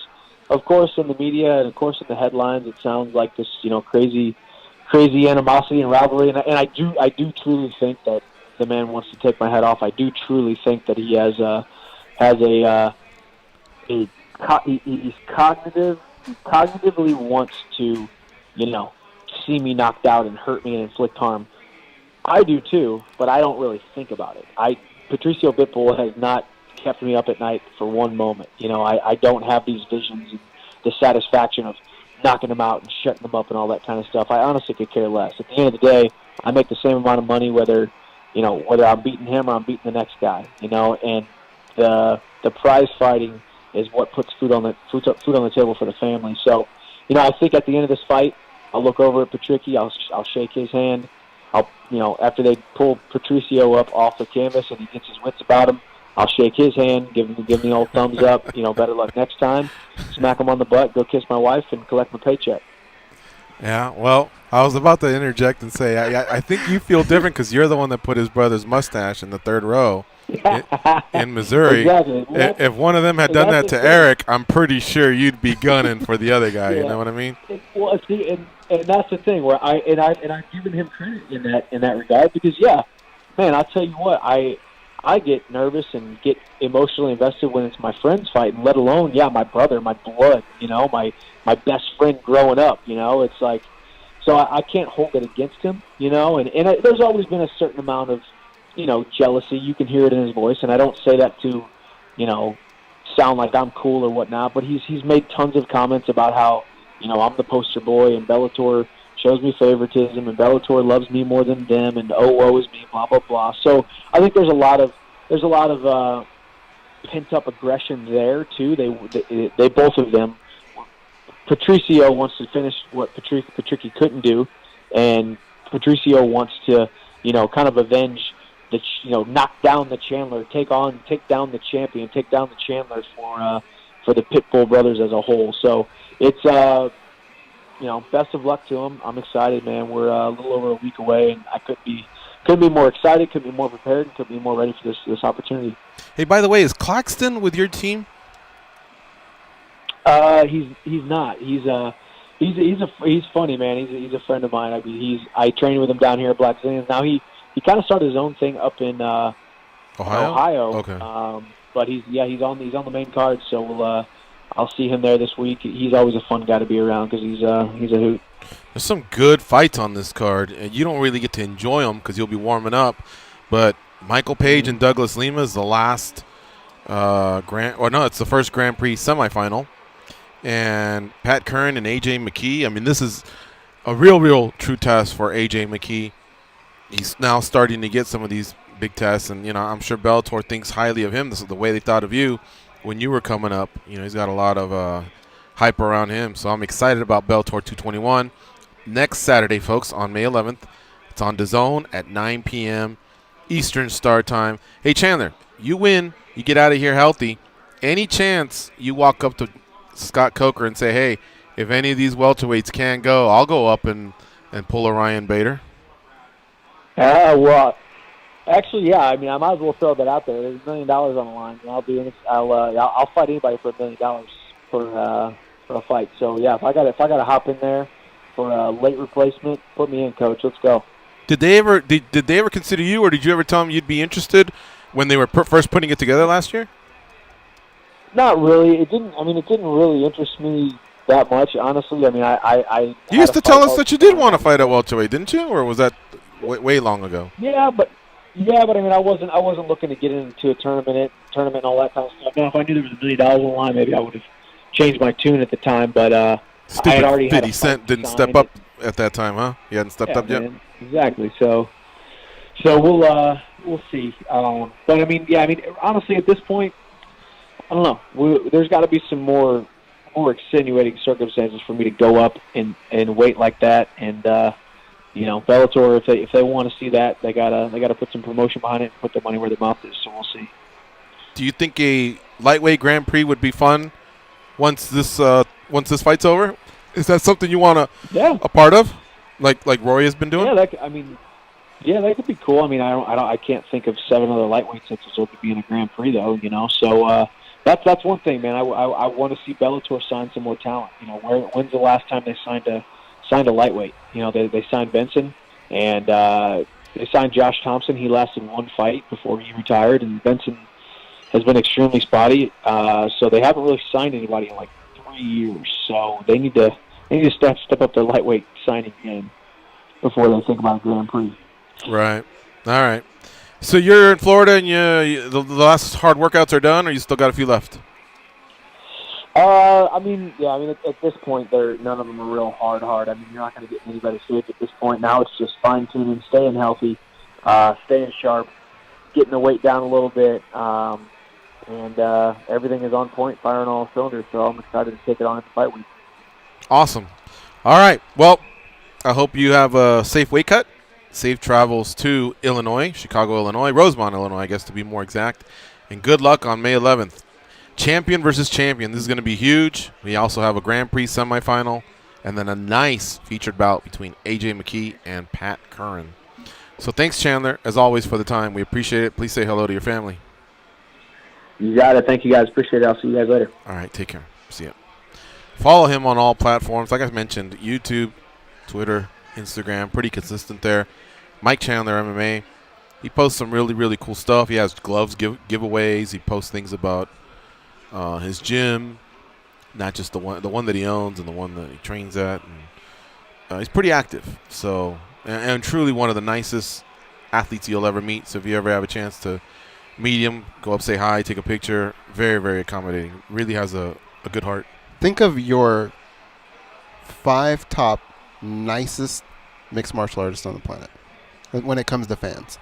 in the media and of course in the headlines, it sounds like this, crazy animosity and rivalry. And I do truly think that the man wants to take my head off. I do truly think that he he's cognitively wants to, see me knocked out and hurt me and inflict harm. I do too, but I don't really think about it. Patricio Pitbull has not kept me up at night for one moment. I don't have these visions and the satisfaction of knocking them out and shutting them up and all that kind of stuff. I honestly could care less. At the end of the day, I make the same amount of money whether I'm beating him or I'm beating the next guy. And the prize fighting is what puts food on the table for the family. So, I think at the end of this fight, I'll look over at Patricky. I'll shake his hand. After they pull Patricio up off the canvas and he gets his wits about him, I'll shake his hand, give him the old thumbs up. Better luck next time. Smack him on the butt, go kiss my wife, and collect my paycheck. Yeah, well, I was about to interject and say I think you feel different because you're the one that put his brother's mustache in the third row in Missouri. Exactly. If one of them had done that to Eric, I'm pretty sure you'd be gunning for the other guy. Yeah. You know what I mean? Well, see, and that's the thing where I've given him credit in that regard because man, I'll tell you what, I get nervous and get emotionally invested when it's my friends fighting, let alone my brother, my blood, my best friend growing up. It's like, so I can't hold it against him, and there's always been a certain amount of jealousy. You can hear it in his voice, and I don't say that to sound like I'm cool or whatnot, but he's made tons of comments about how I'm the poster boy and Bellator shows me favoritism and Bellator loves me more than them and woe is me, blah blah blah. So I think there's a lot of pent up aggression there too. They both of them. Patricio wants to finish what Patricky couldn't do, and Patricio wants to kind of avenge the knock down the Chandler, take down the champion, take down the Chandler for the Pitbull brothers as a whole. So it's best of luck to them. I'm excited, man. We're a little over a week away, and I couldn't be more excited, couldn't be more prepared, couldn't be more ready for this opportunity. Hey, by the way, is Claxton with your team? He's not. He's funny, man. He's a friend of mine. I mean, I trained with him down here at Black Zillions. Now he kind of started his own thing up in Ohio. Okay. But he's on the main card, so I'll see him there this week. He's always a fun guy to be around because he's a hoot. There's some good fights on this card, and you don't really get to enjoy them because you'll be warming up. But Michael Page and Douglas Lima is the last it's the first Grand Prix semifinal. And Pat Curran and A.J. McKee. I mean, this is a real true test for A.J. McKee. He's now starting to get some of these big tests, and I'm sure Bellator thinks highly of him. This is the way they thought of you when you were coming up. He's got a lot of hype around him, so I'm excited about Bellator 221. Next Saturday, folks, on May 11th. It's on DAZN at 9 p.m. Eastern Star Time. Hey, Chandler, you win. You get out of here healthy. Any chance you walk up to Scott Coker and say, hey, if any of these welterweights can't go, I'll go up and pull a Ryan Bader? Well, actually, yeah. I mean, I might as well throw that out there. There's $1 million on the line. I'll fight anybody for $1 million for a fight. So yeah, if I got to hop in there for a late replacement, put me in, coach. Let's go. Did they ever consider you, or did you ever tell them you'd be interested when they were first putting it together last year? Not really. It didn't. I mean, it didn't really interest me that much, honestly. I mean, I You used to tell us that you did want to fight at welterweight, didn't you? Or was that way long ago? Yeah, but I mean, I wasn't looking to get into a tournament and all that kind of stuff. Now, if I knew there was $1 million on the line, maybe I would have changed my tune at the time. But I had already had 50 Cent didn't step up at that time, huh? He hadn't stepped up yet. Exactly. So we'll see. But I mean, honestly, at this point, I don't know. There's got to be some more extenuating circumstances for me to go up and weight like that. And Bellator, if they want to see that, they gotta put some promotion behind it and put their money where their mouth is. So we'll see. Do you think a lightweight Grand Prix would be fun once this fight's over? Is that something you want a part of, like Roy has been doing? Yeah, that could be cool. I mean, I can't think of 7 other lightweights that deserve to be in a Grand Prix, though. So that's one thing, man. I want to see Bellator sign some more talent. When's the last time they signed a lightweight? They signed Benson, and they signed Josh Thompson. He lasted 1 fight before he retired, and Benson has been extremely spotty. So they haven't really signed anybody in like 3 years. So they need to step up their lightweight signing game before they think about a Grand Prix. Right. All right. So you're in Florida, and the last hard workouts are done, or you still got a few left? I mean, at this point, none of them are real hard. I mean, you're not going to get anybody sick at this point. Now it's just fine-tuning, staying healthy, staying sharp, getting the weight down a little bit, and everything is on point, firing all cylinders. So I'm excited to take it on at the fight week. Awesome. All right. Well, I hope you have a safe weight cut. Safe travels to Illinois, Chicago, Illinois, Rosemont, Illinois, I guess to be more exact. And good luck on May 11th. Champion versus champion. This is going to be huge. We also have a Grand Prix semifinal and then a nice featured bout between A.J. McKee and Pat Curran. So thanks, Chandler, as always, for the time. We appreciate it. Please say hello to your family. You got it. Thank you, guys. Appreciate it. I'll see you guys later. All right. Take care. See ya. Follow him on all platforms. Like I mentioned, YouTube, Twitter, Instagram, pretty consistent there. Mike Chandler MMA. He posts some really, really cool stuff. He has gloves giveaways. He posts things about his gym, not just the one that he owns and the one that he trains at. And, he's pretty active. So and truly one of the nicest athletes you'll ever meet. So if you ever have a chance to meet him, go up, say hi, take a picture. Very, very accommodating. Really has a good heart. Think of your 5 top nicest mixed martial artists on the planet when it comes to fans.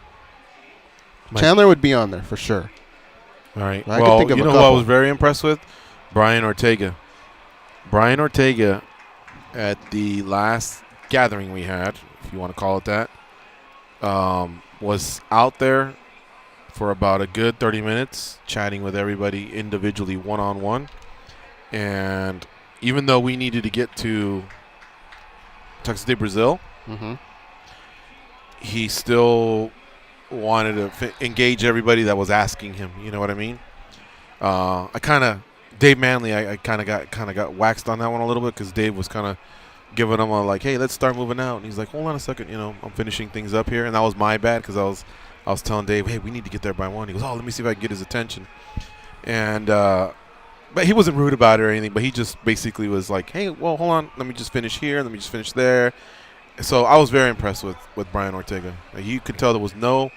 Chandler would be on there for sure. All right. I could think of you know who I was very impressed with? Brian Ortega. Brian Ortega at the last gathering we had, if you want to call it that, was out there for about a good 30 minutes chatting with everybody individually one-on-one. And even though we needed to get to Texas de Brazil, he still wanted to engage everybody that was asking him. You know what I mean? Dave Manley, I kind of got waxed on that one a little bit because Dave was kind of giving him a like, hey, let's start moving out, and he's like, hold on a second, I'm finishing things up here, and that was my bad because I was telling Dave, hey, we need to get there by 1. He goes, oh, let me see if I can get his attention, and but he wasn't rude about it or anything, but he just basically was like, hey, well, hold on, let me just finish here, let me just finish there. So I was very impressed with Brian Ortega. Like, you could tell there was no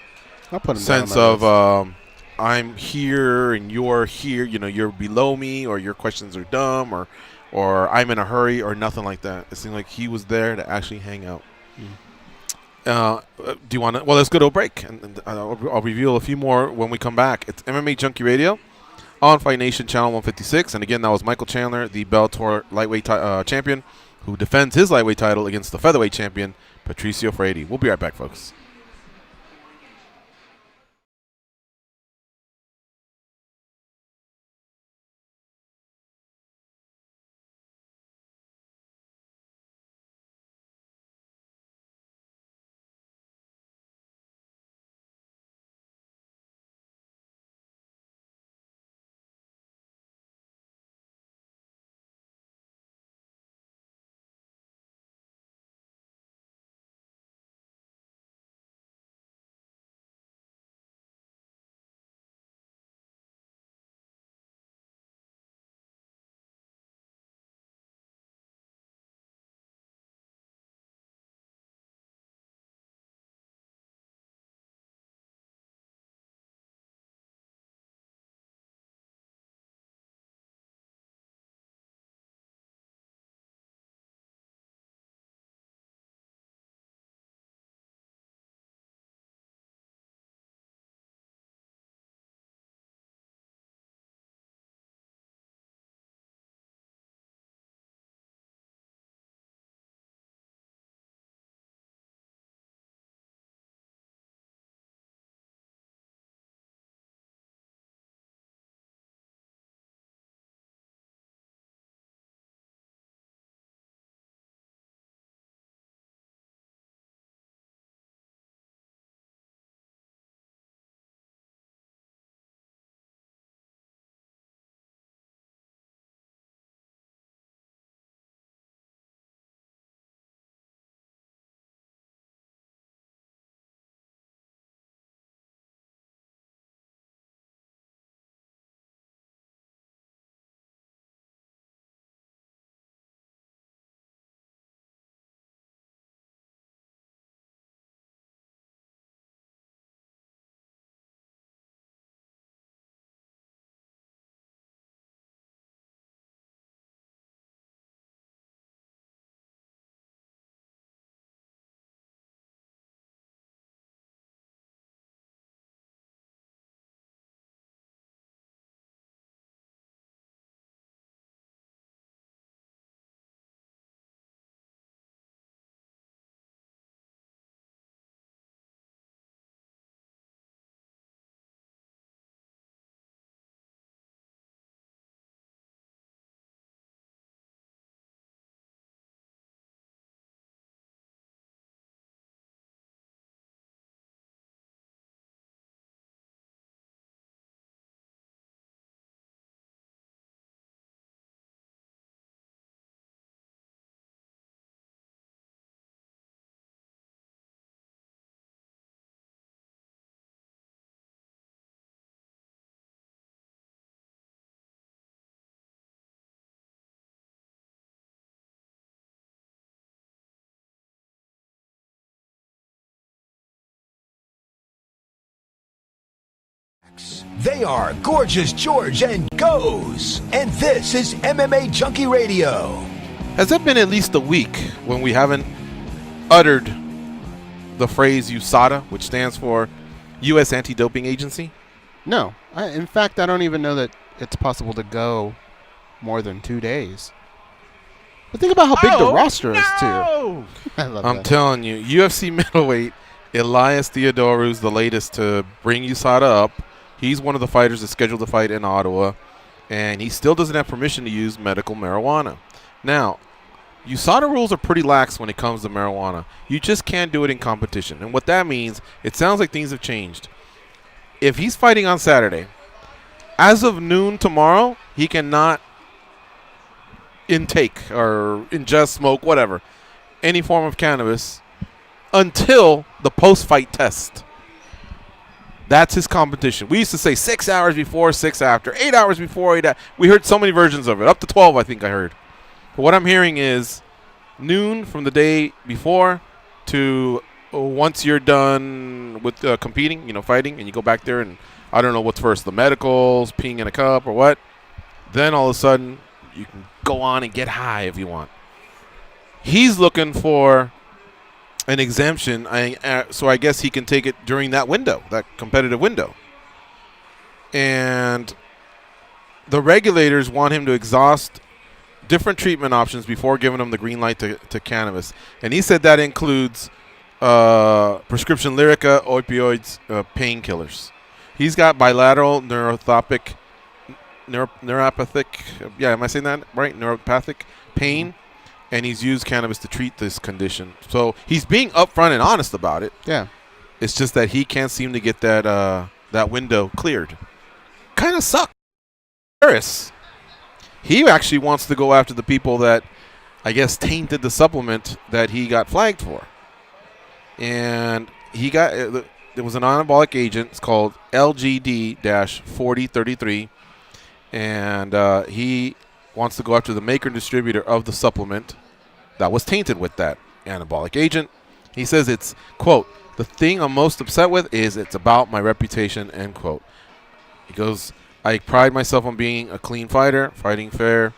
sense of I'm here and you're here, you're below me, or your questions are dumb, or I'm in a hurry, or nothing like that. It seemed like he was there to actually hang out. Do you want to? Well, let's go to a break, and I'll reveal a few more when we come back. It's MMA Junkie Radio on Fight Nation Channel 156, and again, that was Michael Chandler, the Bellator lightweight champion, who defends his lightweight title against the featherweight champion, Patricio Freire. We'll be right back, folks. folks. They are Gorgeous George and Goes. And this is MMA Junkie Radio. Has it been at least a week when we haven't uttered the phrase USADA, which stands for U.S. Anti-Doping Agency? No. In fact, I don't even know that it's possible to go more than 2 days. But think about how big the roster is, too. I love I'm that. telling you, UFC middleweight Elias Theodorou's the latest to bring USADA up. He's one of the fighters that's scheduled to fight in Ottawa, and he still doesn't have permission to use medical marijuana. Now, USADA rules are pretty lax when it comes to marijuana. You just can't do it in competition. And what that means, it sounds like things have changed. If he's fighting on Saturday, as of noon tomorrow, he cannot intake or ingest, smoke, whatever, any form of cannabis until the post-fight test. That's his competition. We used to say 6 hours before, 6 after, 8 hours before, 8 after. We heard so many versions of it, up to 12 I think I heard. But what I'm hearing is noon from the day before to once you're done with competing, fighting, and you go back there and I don't know what's first, the medicals, peeing in a cup or what. Then all of a sudden you can go on and get high if you want. He's looking for an exemption, so I guess he can take it during that window, that competitive window. And the regulators want him to exhaust different treatment options before giving him the green light to cannabis. And he said that includes prescription Lyrica, opioids, painkillers. He's got bilateral neuropathic, am I saying that right? Neuropathic pain, and he's used cannabis to treat this condition. So he's being upfront and honest about it. Yeah. It's just that he can't seem to get that window cleared. Kind of sucks. Harris, he actually wants to go after the people that, I guess, tainted the supplement that he got flagged for. And he got, there was an anabolic agent. It's called LGD-4033. And he wants to go after the maker and distributor of the supplement that was tainted with that anabolic agent. He says it's, quote, "The thing I'm most upset with is it's about my reputation," end quote. He goes, "I pride myself on being a clean fighter, fighting fair,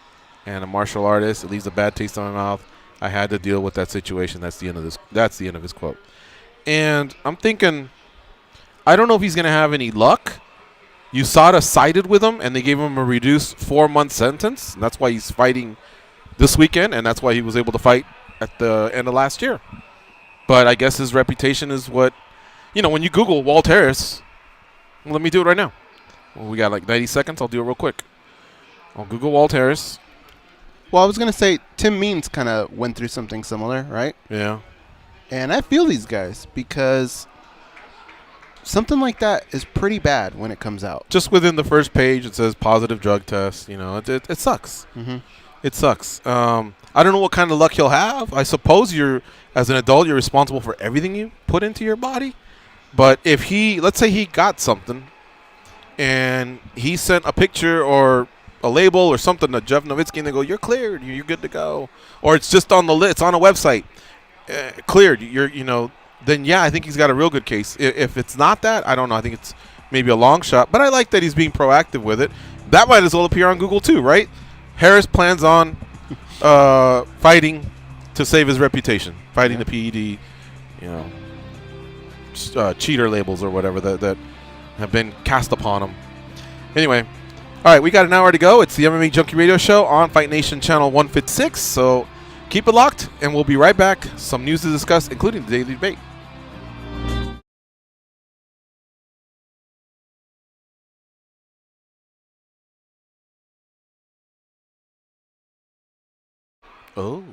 and a martial artist. It leaves a bad taste in my mouth. I had to deal with that situation." That's the end of this. That's the end of his quote. And I'm thinking, I don't know if he's going to have any luck. USADA sided with him, and they gave him a reduced 4-month sentence. And that's why he's fighting this weekend, and that's why he was able to fight at the end of last year. But I guess his reputation is what, when you Google Walt Harris, let me do it right now. Well, we got like 90 seconds. I'll do it real quick. I'll Google Walt Harris. Well, I was going to say Tim Means kind of went through something similar, right? Yeah. And I feel these guys because something like that is pretty bad when it comes out. Just within the first page, it says positive drug test. It sucks. Mm-hmm. It sucks. I don't know what kind of luck he'll have. I suppose as an adult, you're responsible for everything you put into your body. But if let's say he got something, and he sent a picture or a label or something to Jeff Nowitzki, and they go, "You're cleared. You're good to go," or it's just on the list, it's on a website, cleared. Then yeah, I think he's got a real good case. If it's not that, I don't know. I think it's maybe a long shot. But I like that he's being proactive with it. That might as well appear on Google too, right? Harris plans on fighting to save his reputation, fighting the PED, cheater labels or whatever that have been cast upon him. Anyway, all right, we got an hour to go. It's the MMA Junkie Radio Show on Fight Nation Channel 156. So keep it locked, and we'll be right back. Some news to discuss, including the daily debate. Oh.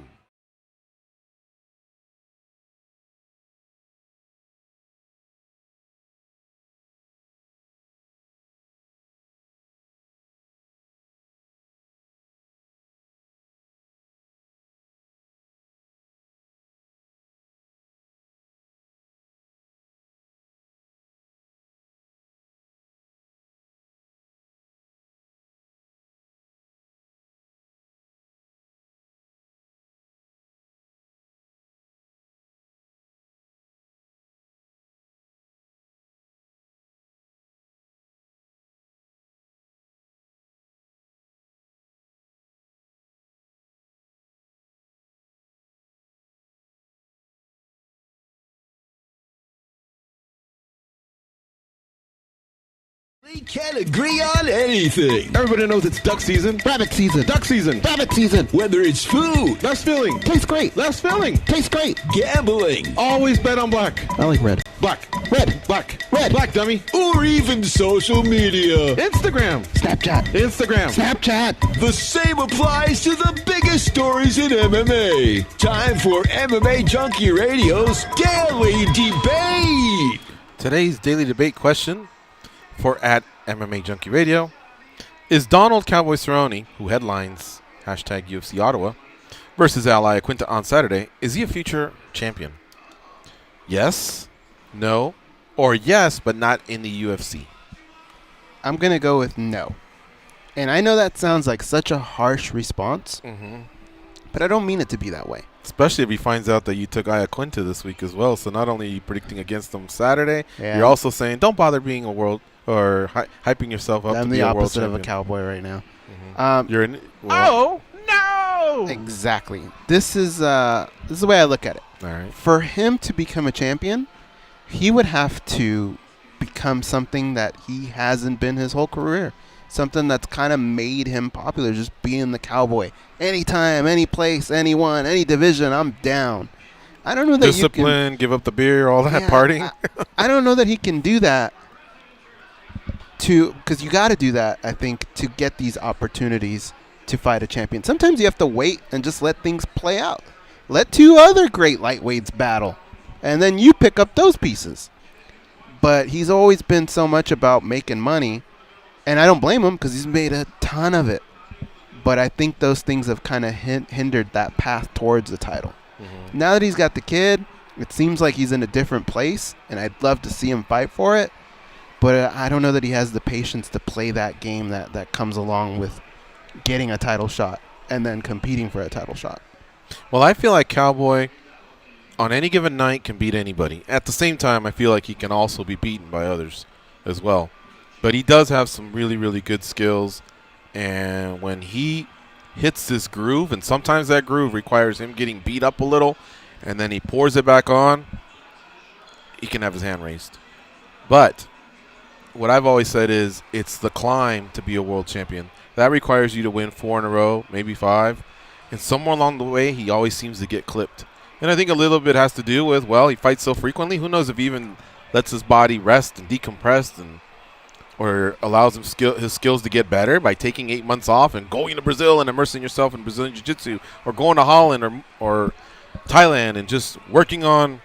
We can't agree on anything. Everybody knows it's duck season. Rabbit season. Duck season. Rabbit season. Whether it's food, Less filling. Tastes great. Less filling. Tastes great. gambling, Always bet on black. I like red. Black. Red. Black. Red. Black, dummy. or even social media, Instagram. Snapchat. Instagram. Snapchat. the same applies to the biggest stories in MMA. Time for MMA Junkie Radio's Daily Debate. Today's daily debate question for at MMA Junkie Radio is Donald Cowboy Cerrone, who headlines hashtag UFC Ottawa, versus Ally Aquinta on Saturday. Is he a future champion? Yes, no, or yes, but not in the UFC. I'm going to go with no. And I know that sounds like such a harsh response, but I don't mean it to be that way. Especially if he finds out that you took Iaquinta this week as well. So not only are you predicting against him Saturday, Yeah. you're also saying don't bother being a world or hyping yourself up I'm to be the a world opposite of champion. a cowboy right now. You're in. Well, no! Exactly. This is the way I look at it. all right. For him to become a champion, he would have to become something that he hasn't been his whole career. Something that's kind of made him popular, just being the cowboy. Anytime, any place, anyone, any division, I'm down. I don't know that Discipline, give up the beer, all that Yeah, partying. I don't know that he can do that. Because you got to do that, I think, to get these opportunities to fight a champion. Sometimes you have to wait and just let things play out. Let two other great lightweights battle, and then you pick up those pieces. But he's always been so much about making money, and I don't blame him because he's made a ton of it. But I think those things have kind of hindered that path towards the title. Now that he's got the kid, it seems like he's in a different place, and I'd love to see him fight for it. But I don't know that he has the patience to play that game that comes along with getting a title shot and then competing for a title shot. Well, I feel like Cowboy, on any given night, can beat anybody. At the same time, I feel like he can also be beaten by others as well. But he does have some really, really good skills. And when he hits this groove, and sometimes that groove requires him getting beat up a little, and then he pours it back on, he can have his hand raised. But what I've always said is it's the climb to be a world champion. That requires you to win 4 in a row, maybe 5. And somewhere along the way, he always seems to get clipped. And I think a little bit has to do with, well, he fights so frequently. Who knows if he even lets his body rest and decompress or allows his skills to get better by taking 8 months off and going to Brazil and immersing yourself in Brazilian Jiu-Jitsu, or going to Holland or Thailand and just working on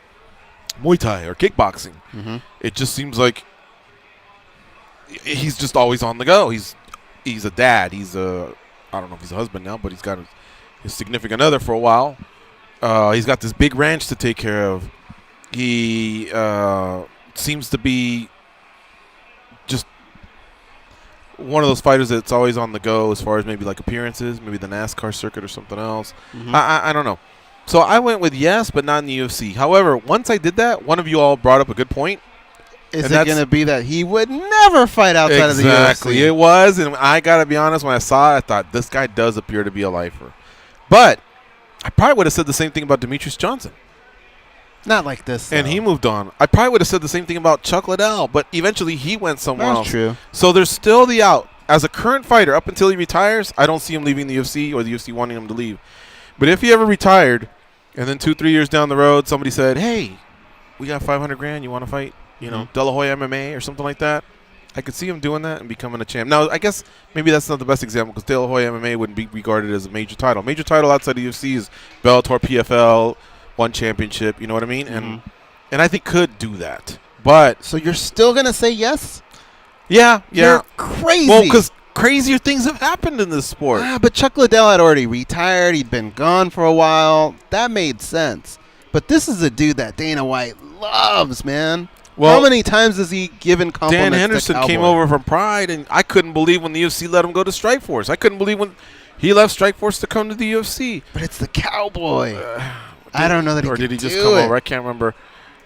Muay Thai or kickboxing. It just seems like he's just always on the go. He's a dad. I don't know if he's a husband now, but he's got his significant other for a while. He's got this big ranch to take care of. He seems to be just one of those fighters that's always on the go as far as maybe like appearances, maybe the NASCAR circuit or something else. I don't know. So I went with yes, but not in the UFC. However, once I did that, one of you all brought up a good point. Is it going to be that he would never fight outside of the UFC? Exactly, it was. And I got to be honest, when I saw it, I thought, this guy does appear to be a lifer. But I probably would have said the same thing about Demetrius Johnson. Not like this, And though. he moved on. I probably would have said the same thing about Chuck Liddell, but eventually he went somewhere That's else. true. So there's still the out. As a current fighter, up until he retires, I don't see him leaving the UFC or the UFC wanting him to leave. But if he ever retired, and then 2-3 years down the road, somebody said, hey, we got $500,000, you want to fight? De La Hoya MMA or something like that. I could see him doing that and becoming a champ. Now, I guess maybe that's not the best example because De La Hoya MMA wouldn't be regarded as a major title. Major title outside the UFC is Bellator, PFL, one championship. You know what I mean? And I think could do that. But So you're still going to say yes? yeah. You're crazy. Well, because crazier things have happened in this sport. But Chuck Liddell had already retired. He'd been gone for a while. That made sense. But this is a dude that Dana White loves, man. Well, how many times has he given compliments Dan Henderson to Cowboy? came over from Pride, and I couldn't believe when the UFC let him go to Strikeforce. I couldn't believe when he left Strikeforce to come to the UFC. But it's the Cowboy. I don't know that he Or could did he just do come it. over? I can't remember.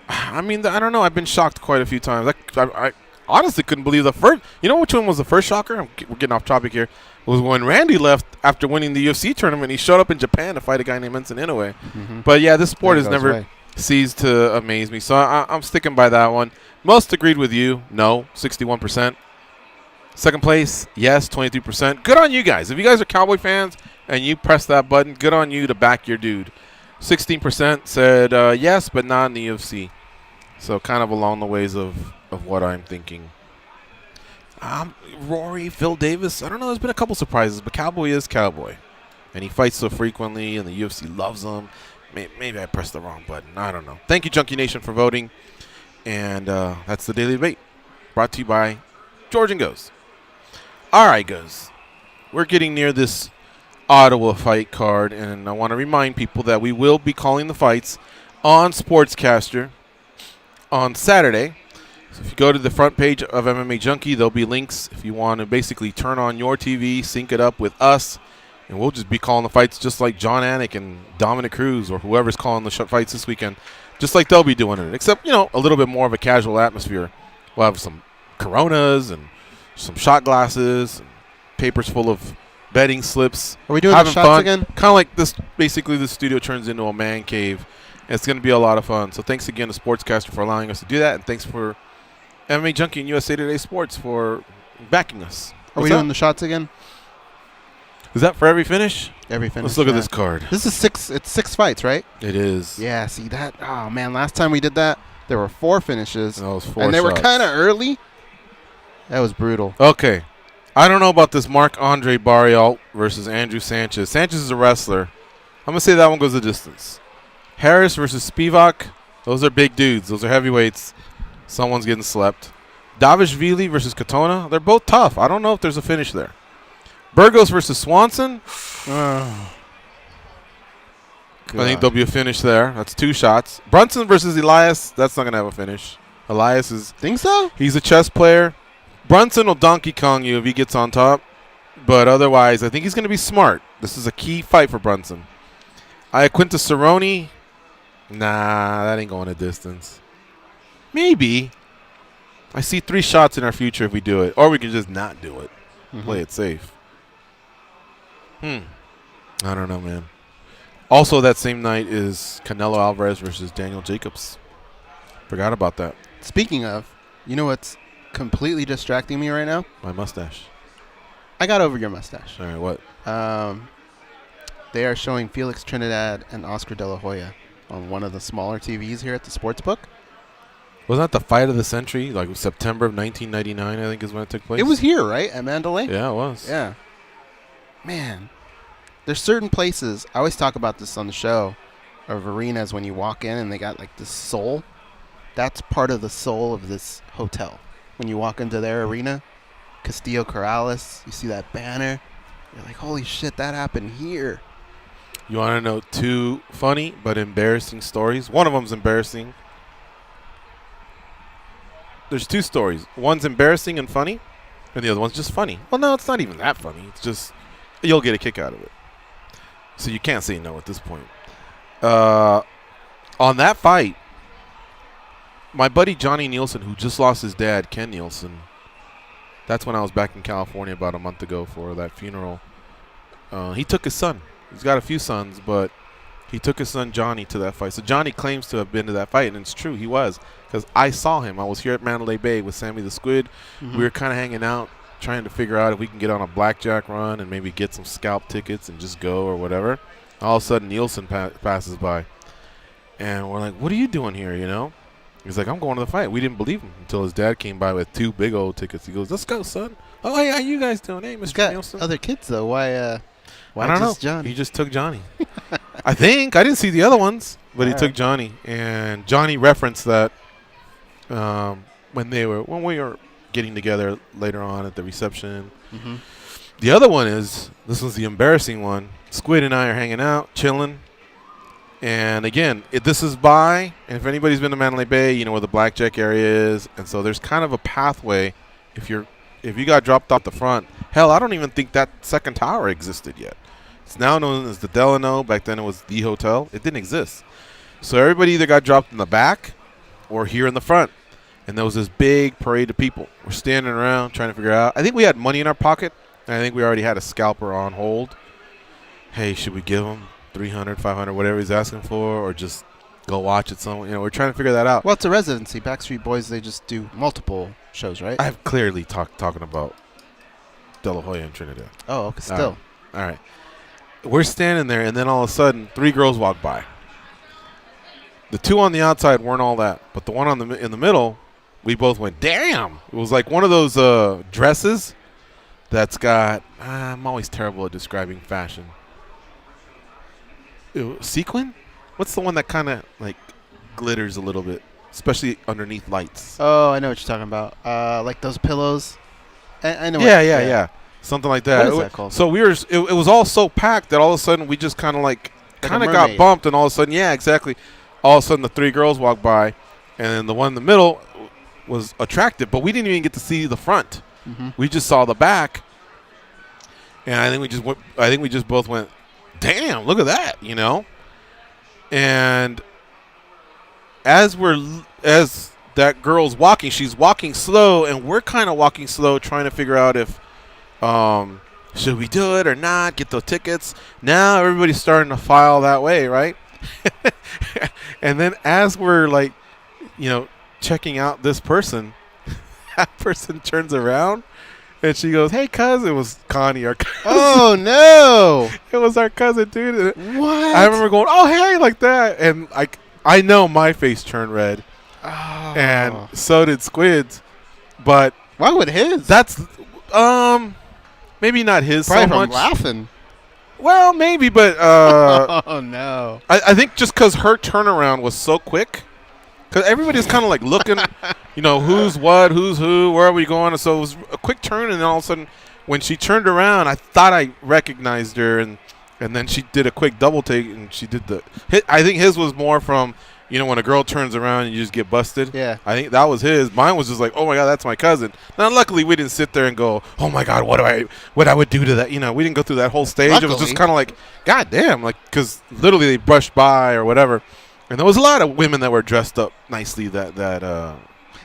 I mean, I don't know. I've been shocked quite a few times. I honestly couldn't believe the first. You know which one was the first shocker? We're getting off topic here. Was when Randy left after winning the UFC tournament. He showed up in Japan to fight a guy named Enson Inoue. But yeah, this sport There has goes never away. ceased to amaze me. So I'm sticking by that one. Most agreed with you. No, 61%. Second place, yes, 23%. Good on you guys. If you guys are Cowboy fans and you press that button, good on you to back your dude. 16% said yes, but not in the UFC. So kind of along the ways of what I'm thinking. Rory, Phil Davis, I don't know. There's been a couple surprises, but Cowboy is Cowboy. And he fights so frequently, and the UFC loves him. Maybe I pressed the wrong button. I don't know. Thank you, Junkie Nation, for voting. And that's the Daily Debate, brought to you by George and Goes. All right, Goes. We're getting near this Ottawa fight card, and I want to remind people that we will be calling the fights on Sportscaster on Saturday. So if you go to the front page of MMA Junkie, there'll be links if you want to basically turn on your TV, sync it up with us, and we'll just be calling the fights just like John Anik and Dominic Cruz or whoever's calling the fights this weekend, just like they'll be doing it, except, a little bit more of a casual atmosphere. We'll have some Coronas and some shot glasses and papers full of betting slips. Are we doing the shots again? Kind of like this. Basically, the studio turns into a man cave. And it's going to be a lot of fun. So thanks again to Sportscaster for allowing us to do that, and thanks for MMA Junkie and USA Today Sports for backing us. Are we doing the shots again? Is that for every finish? Every finish. Let's look at this card. This is 6. It's 6 fights, right? It is. Yeah. See that? Oh man, last time we did that, there were 4 finishes. That was 4 and they shots. were kind of early. That was brutal. Okay. I don't know about this Marc-Andre Barriault versus Andrew Sanchez. Sanchez is a wrestler. I'm going to say that one goes the distance. Harris versus Spivak. Those are big dudes. Those are heavyweights. Someone's getting slept. Davishvili versus Katona. They're both tough. I don't know if there's a finish there. Burgos versus Swanson. I think there'll be a finish there. That's 2 shots. Brunson versus Elias. That's not going to have a finish. Elias is... Think so? He's a chess player. Brunson will Donkey Kong you if he gets on top. But otherwise, I think he's going to be smart. This is a key fight for Brunson. Quintus Cerrone. Nah, that ain't going a distance. Maybe. I see 3 shots in our future if we do it. Or we can just not do it. Play it safe. I don't know, man. Also, that same night is Canelo Alvarez versus Daniel Jacobs. Forgot about that. Speaking of, you know what's completely distracting me right now? My mustache. I got over your mustache. All right, what? They are showing Felix Trinidad and Oscar De La Hoya on one of the smaller TVs here at the Sportsbook. Wasn't that the fight of the century? Like September of 1999, I think is when it took place? It was here, right? At Mandalay? Yeah, it was. Yeah. Man. There's certain places, I always talk about this on the show, of arenas when you walk in and they got like this soul. That's part of the soul of this hotel. When you walk into their arena, Castillo Corrales, you see that banner. You're like, holy shit, that happened here. You want to know 2 funny but embarrassing stories? One of them's embarrassing. There's 2 stories. One's embarrassing and funny, and the other one's just funny. Well, no, it's not even that funny. It's just you'll get a kick out of it. So you can't say no at this point. On that fight, my buddy Johnny Nielsen, who just lost his dad, Ken Nielsen, that's when I was back in California about a month ago for that funeral. He took his son. He's got a few sons, but he took his son Johnny to that fight. So Johnny claims to have been to that fight, and it's true. He was, because I saw him. I was here at Mandalay Bay with Sammy the Squid. We were kind of hanging out, trying to figure out if we can get on a blackjack run and maybe get some scalp tickets and just go or whatever. All of a sudden, Nielsen passes by. And we're like, what are you doing here, He's like, I'm going to the fight. We didn't believe him until his dad came by with 2 big old tickets. He goes, let's go, son. Oh, hey, how you guys doing? Hey, Mr. Nielsen. Other kids, though. Why I don't know. Johnny? He just took Johnny. I think. I didn't see the other ones, but he took Johnny. And Johnny referenced that when we were getting together later on at the reception. The other one is, this was the embarrassing one. Squid and I are hanging out, chilling. And again, this is and if anybody's been to Mandalay Bay, you know where the blackjack area is. And so there's kind of a pathway if you got dropped off the front. Hell, I don't even think that second tower existed yet. It's now known as the Delano. Back then it was the hotel. It didn't exist. So everybody either got dropped in the back or here in the front. And there was this big parade of people. We're standing around trying to figure out. I think we had money in our pocket. And I think we already had a scalper on hold. Hey, should we give him 300, 500, whatever he's asking for, or just go watch it somewhere? We're trying to figure that out. Well, it's a residency. Backstreet Boys, they just do multiple shows, right? I've clearly talking about De La Hoya and Trinidad. Oh, okay, still. All right. We're standing there, and then all of a sudden, 3 girls walk by. The 2 on the outside weren't all that, but the one in the middle, we both went, damn. It was like one of those dresses that's got, I'm always terrible at describing fashion. Sequin? What's the one that kind of like glitters a little bit, especially underneath lights? Oh, I know what you're talking about. Like those pillows. I know. Yeah. Something like that. What is that called? So it was all so packed that all of a sudden we just kind of got mermaid. bumped, and all of a sudden, yeah, exactly. All of a sudden the 3 girls walked by, and then the one in the middle was attractive, but we didn't even get to see the front. Mm-hmm. We just saw the back, and I think we just both went, damn, look at that, you know. And as that girl's walking, she's walking slow, and we're kind of walking slow, trying to figure out if should we do it or not, get those tickets. Now everybody's starting to file that way, right? And then as we're like, you know, checking out this person, that person turns around and she goes, hey, cuz. It was Connie, our cousin. Oh, no. It was our cousin, dude. What? I remember going, oh, hey, like that. And I know my face turned red. Oh. And so did Squid's. But why would his? that's maybe not his probably so from much. laughing. Well, maybe, but Oh, no. I think just because her turnaround was so quick, because everybody's kind of like looking, you know, who's what, who's who, where are we going? And so it was a quick turn, and then all of a sudden, when she turned around, I thought I recognized her, and then she did a quick double take, and she did I think his was more from, you know, when a girl turns around and you just get busted. Yeah. I think that was his. Mine was just like, oh my God, that's my cousin. Now, luckily, we didn't sit there and go, oh my God, what I would do to that. You know, we didn't go through that whole stage. It was Luckily. just kind of like, God damn, like, because literally they brushed by or whatever. And there was a lot of women that were dressed up nicely that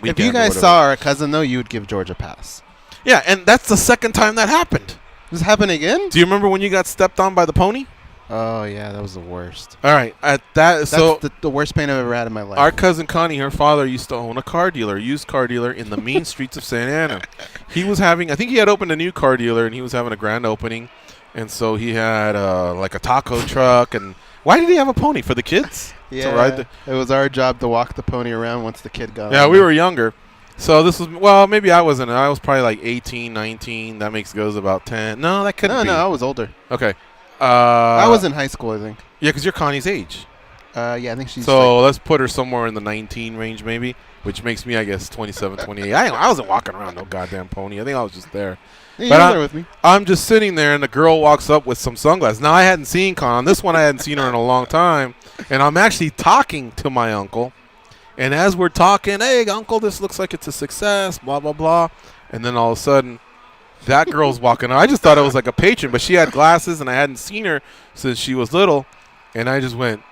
If you guys saw our cousin, though, you would give George a pass. Yeah, and that's the second time that happened. Does this happen again? Do you remember when you got stepped on by the pony? Oh, yeah, that was the worst. All right, That's so the worst pain I've ever had in my life. our cousin Connie, her father used to own a used car dealer in the mean streets of Santa Ana. He was having, I think he had opened a new car dealer, and he was having a grand opening, and so he had like a taco truck. And why did he have a pony for the kids? Yeah, to ride it was our job to walk the pony around once the kid got. Yeah, on we there. were younger. So this was, well, maybe I wasn't. I was probably like 18, 19. That goes about 10. No, that couldn't be. No, I was older. Okay. I was in high school, I think. Yeah, because you're Connie's age. Yeah, I think she's. So let's put her somewhere in the 19 range maybe, which makes me, I guess, 27, 28. I wasn't walking around no goddamn pony. I think I was just there. Yeah, But you were there with me. I'm just sitting there, and the girl walks up with some sunglasses. Now, I hadn't seen Con. On this one, I hadn't seen her in a long time. And I'm actually talking to my uncle. And as we're talking, hey, uncle, this looks like it's a success, blah, blah, blah. And then all of a sudden, that girl's walking up. I just thought it was like a patron, but she had glasses, and I hadn't seen her since she was little. And I just went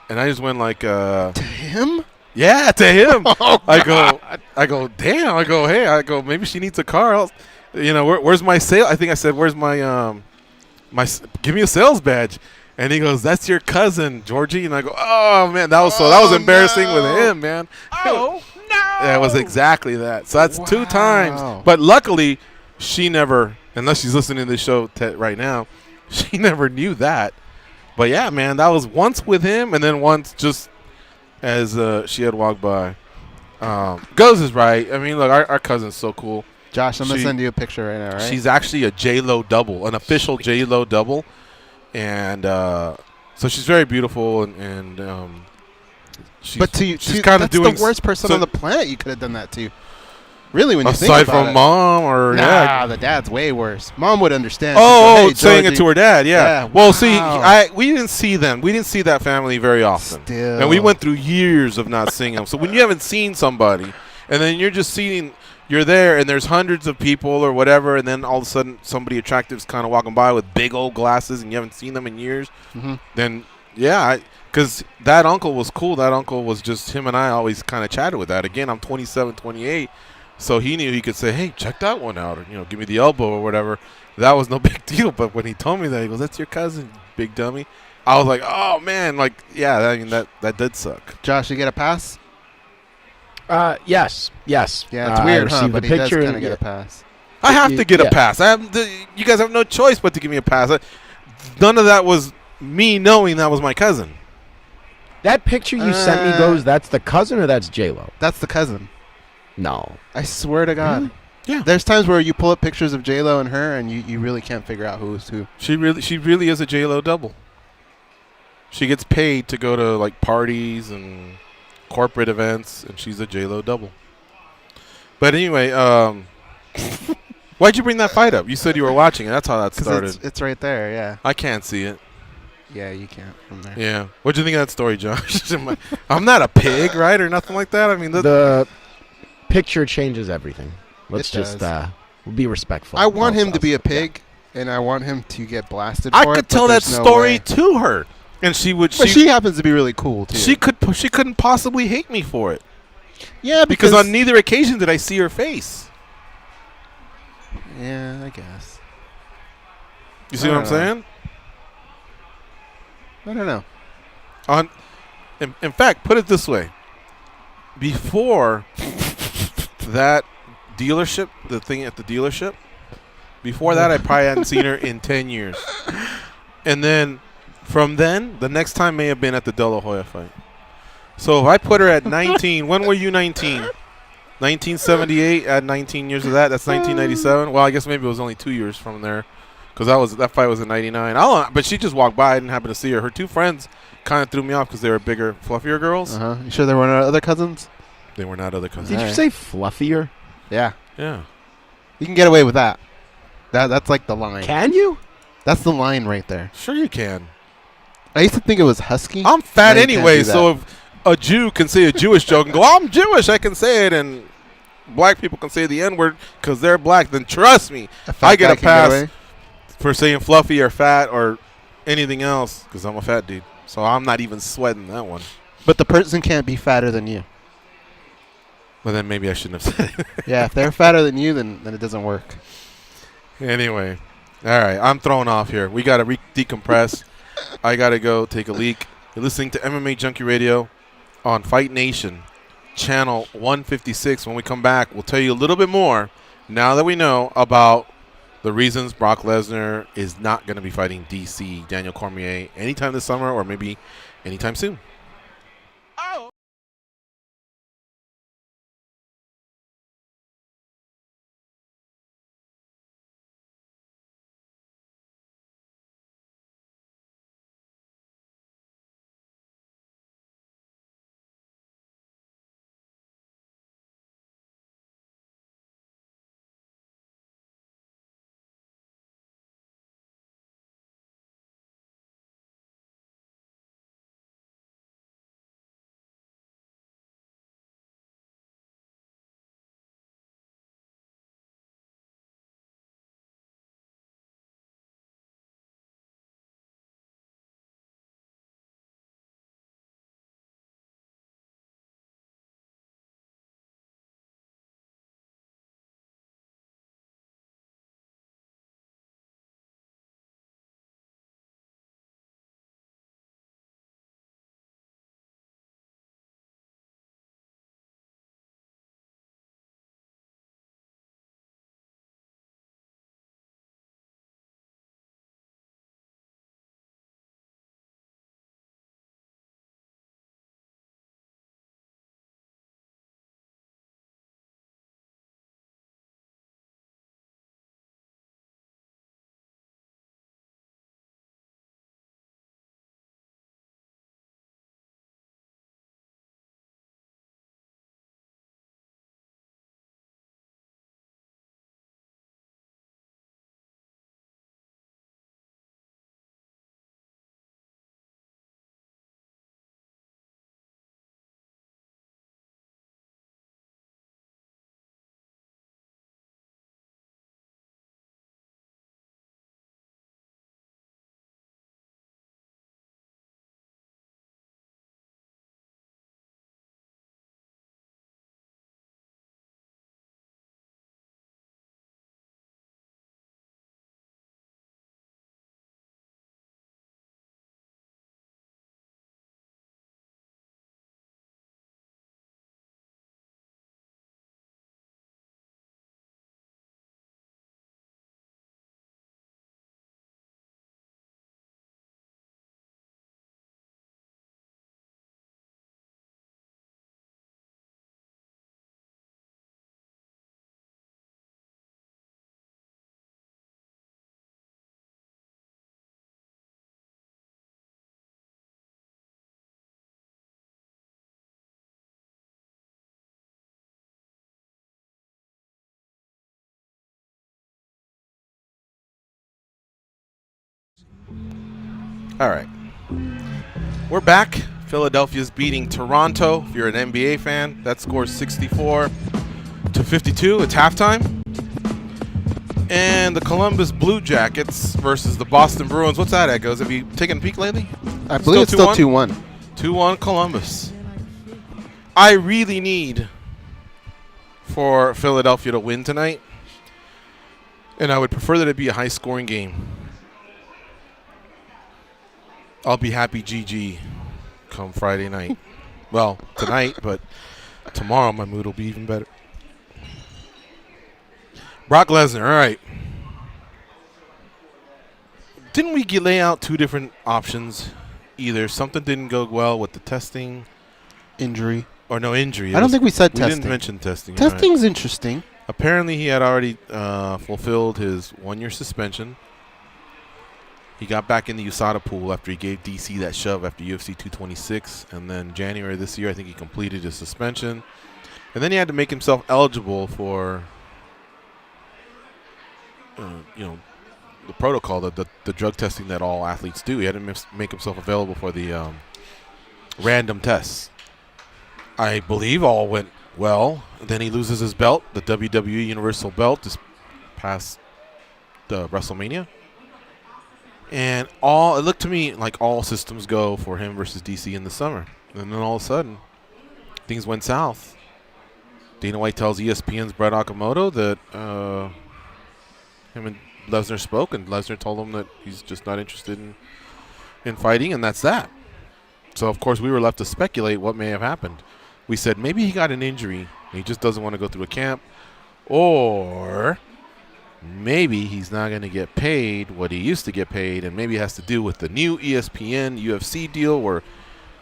like, To him? yeah, to him. Oh, I go, damn. I go, hey, maybe she needs a car. Else, you know, where's my sale? I think I said, where's my give me a sales badge. And he goes, that's your cousin, Georgie. And I go, oh man, that was embarrassing with him, man. Oh no! Yeah, it was exactly that. So that's 2 Wow. times. But luckily, she never, unless she's listening to this show right now, she never knew that. But yeah, man, that was once with him, and then once just as she had walked by. Goes is right. I mean, look, our cousin's so cool. Josh, I'm going to She- send you a picture right now, right? She's actually a J-Lo double, an official J-Lo double. And so she's very beautiful, and she's, but to you, she's kind of that's doing the worst person so- on the planet you could have done that to. Really, when you think aside about from it. mom or Nah, yeah. the dad's way worse. Mom would understand. She'd Oh, go, hey, saying it Georgie. to her dad, yeah. Yeah, Well, see, wow. we didn't see them. We didn't see that family very often. Still. And we went through years of not seeing them. So when you haven't seen somebody, and then you're there, and there's hundreds of people or whatever, and then all of a sudden somebody attractive's kind of walking by with big old glasses, and you haven't seen them in years, then, yeah, because that uncle was cool. That uncle was just, him and I always kind of chatted with that. Again, I'm 27, 28. So he knew he could say, hey, check that one out, or, you know, give me the elbow or whatever. That was no big deal. But when he told me that, he goes, that's your cousin, big dummy. I was like, oh, man, like, yeah, I mean, that did suck. Josh, you get a pass? Yes. Yeah, it's I weird, huh? received But the he does picture kind of and- get a pass. I have to get a Yeah. pass. You guys have no choice but to give me a pass. None of that was me knowing that was my cousin. That picture you sent me, goes. That's the cousin or that's J-Lo? That's the cousin. No. I swear to God. Really? Yeah. There's times where you pull up pictures of J-Lo and her, and you really can't figure out who's who. She really is a J-Lo double. She gets paid to go to like parties and corporate events, and she's a J-Lo double. But anyway, why'd you bring that fight up? You said you were watching it. That's how that started. It's right there, yeah. I can't see it. Yeah, you can't from there. Yeah. What'd you think of that story, Josh? I'm not a pig, right, or nothing like that. I mean, The picture changes everything. Let's It just does. be respectful. I want him to be a Yeah. pig, and I want him to get blasted I for it. could but tell that there's no story way. to her, and she would. But she happens to be really cool, too. She couldn't possibly hate me for it Yeah, because on neither occasion did I see her face. Yeah, I guess. You see I what I'm don't know. saying? I don't know. In fact, put it this way: before that dealership, the thing at the dealership, before that, I probably hadn't seen her in 10 years, and then from then, the next time may have been at the De La Hoya fight. So if I put her at 19, when were you 19? 1978. Add 19 years of that. That's 1997. Well, I guess maybe it was only 2 years from there, because that fight was in '99. But she just walked by. I didn't happen to see her. Her two friends kind of threw me off because they were bigger, fluffier girls. You sure there weren't other cousins? They were not other cousins. Did you say fluffier? Yeah. Yeah. You can get away with that. That's like the line. Can you? That's the line right there. Sure you can. I used to think it was husky. I'm fat No, you can't anyway, do that. so if a Jew can say a Jewish joke and go, I'm Jewish, I can say it, and black people can say the N-word because they're black, then trust me, fat I get guy a can pass away. for saying fluffy or fat or anything else because I'm a fat dude. So I'm not even sweating that one. But the person can't be fatter than you. Well, then maybe I shouldn't have said it. Yeah, if they're fatter than you, then it doesn't work. Anyway, all right, I'm thrown off here. We got to decompress. I got to go take a leak. You're listening to MMA Junkie Radio on Fight Nation, channel 156. When we come back, we'll tell you a little bit more now that we know about the reasons Brock Lesnar is not going to be fighting DC Daniel Cormier anytime this summer or maybe anytime soon. All right. We're back. Philadelphia's beating Toronto. If you're an NBA fan, that score is 64-52. It's halftime. And the Columbus Blue Jackets versus the Boston Bruins. What's that, Echoes? Have you taken a peek lately? I believe it's still 2-1. 2-1 Columbus. I really need for Philadelphia to win tonight. And I would prefer that it be a high-scoring game. I'll be happy GG come Friday night. Well, tonight, but tomorrow my mood will be even better. Brock Lesnar, all right. Didn't we lay out two different options? Either something didn't go well with the testing. Injury. Or no injury. I don't think we said testing. We didn't mention testing. Testing's right. interesting. Apparently he had already fulfilled his 1-year suspension. He got back in the USADA pool after he gave DC that shove after UFC 226. And then January this year, I think he completed his suspension. And then he had to make himself eligible for, the protocol, the drug testing that all athletes do. He had to make himself available for the random tests. I believe all went well. Then he loses his belt, the WWE Universal belt, just past the WrestleMania. And it looked to me like all systems go for him versus DC in the summer. And then all of a sudden, things went south. Dana White tells ESPN's Brett Okamoto that him and Lesnar spoke, and Lesnar told him that he's just not interested in fighting, and that's that. So, of course, we were left to speculate what may have happened. We said maybe he got an injury, and he just doesn't want to go through a camp, or maybe he's not going to get paid what he used to get paid, and maybe it has to do with the new ESPN UFC deal where